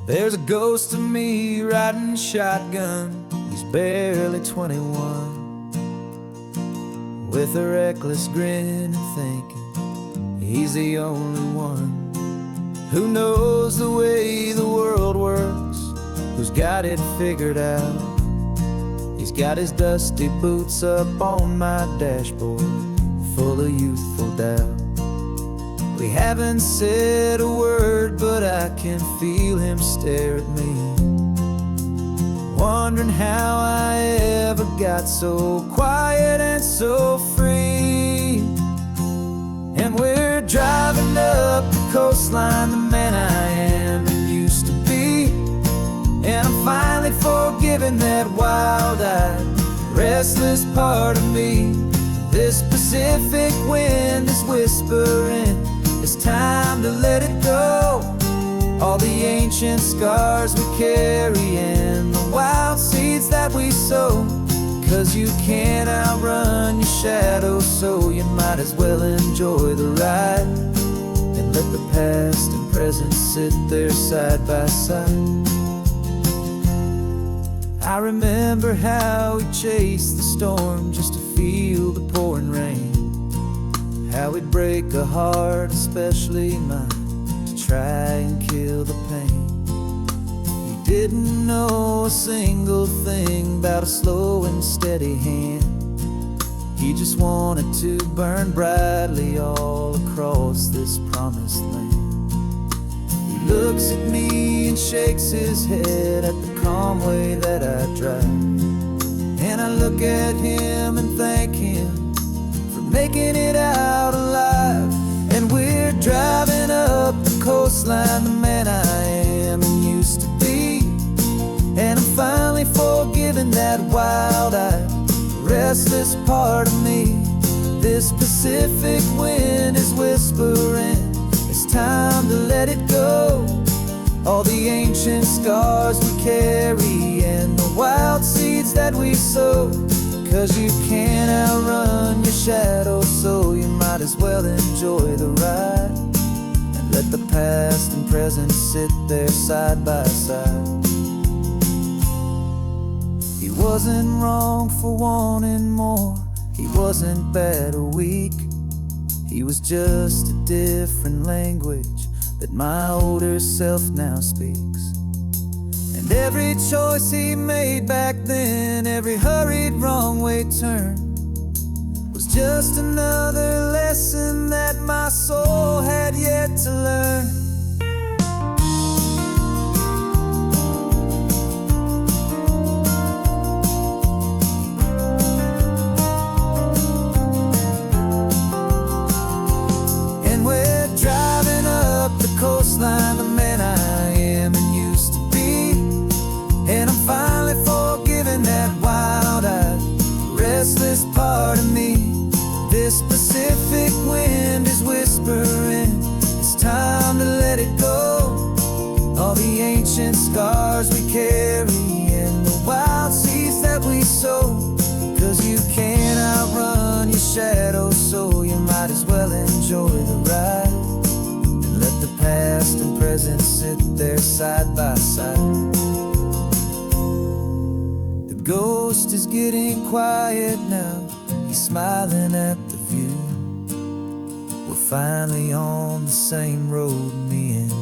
There's a ghost of me riding shotgun. He's barely 21, with a reckless grin and thinking he's the only one who knows the way the world works, who's got it figured out. He's got his dusty boots up on my dashboard, full of youthful doubt. We haven't said a word, but I can feel him stare at me, wondering how I ever got so quiet and so free. And we're driving up the coastline, the man I am and used to be. And I'm finally forgiving that wild-eyed, restless part of me. This Pacific wind is whispering, it's time to let it go. All the ancient scars we carry and the wild seeds that we sow. 'Cause you can't outrun your shadow, so you might as well enjoy the ride and let the past and present sit there side by side. I remember how we chased the storm just to feel the pouring rain, how we'd break a heart, especially mine, to try and kill the pain. You didn't know a single thing about a slow and steady hand. He just wanted to burn brightly all across this promised land. He looks at me and shakes his head at the calm way that I drive. And I look at him and thank him for making it out alive. And we're driving up the coastline, the man I am and used to be. And I'm finally forgiving that wild-eyed, restless part of me. This Pacific wind is whispering, it's time to let it go. All the ancient scars we carry and the wild seeds that we sow. 'Cause you can't outrun your shadow, so you might as well enjoy the ride. And let the past and present sit there side by side. He wasn't wrong for wanting more, he wasn't bad or weak. He was just a different language that my older self now speaks. And every choice he made back then, every hurried wrong way turn, was just another lesson that my soul had yet to learn. Coastline, the man I am and used to be. And I'm finally forgiving that wild-eyed, restless part of me. This Pacific wind is whispering, it's time to let it go. All the ancient scars we carry and the wild seeds that we sow. 'Cause you can't outrun your shadow, so you might as well enjoy the ride. Let the past and present sit there side by side. The ghost is getting quiet now, he's smiling at the view. We're finally on the same road, me and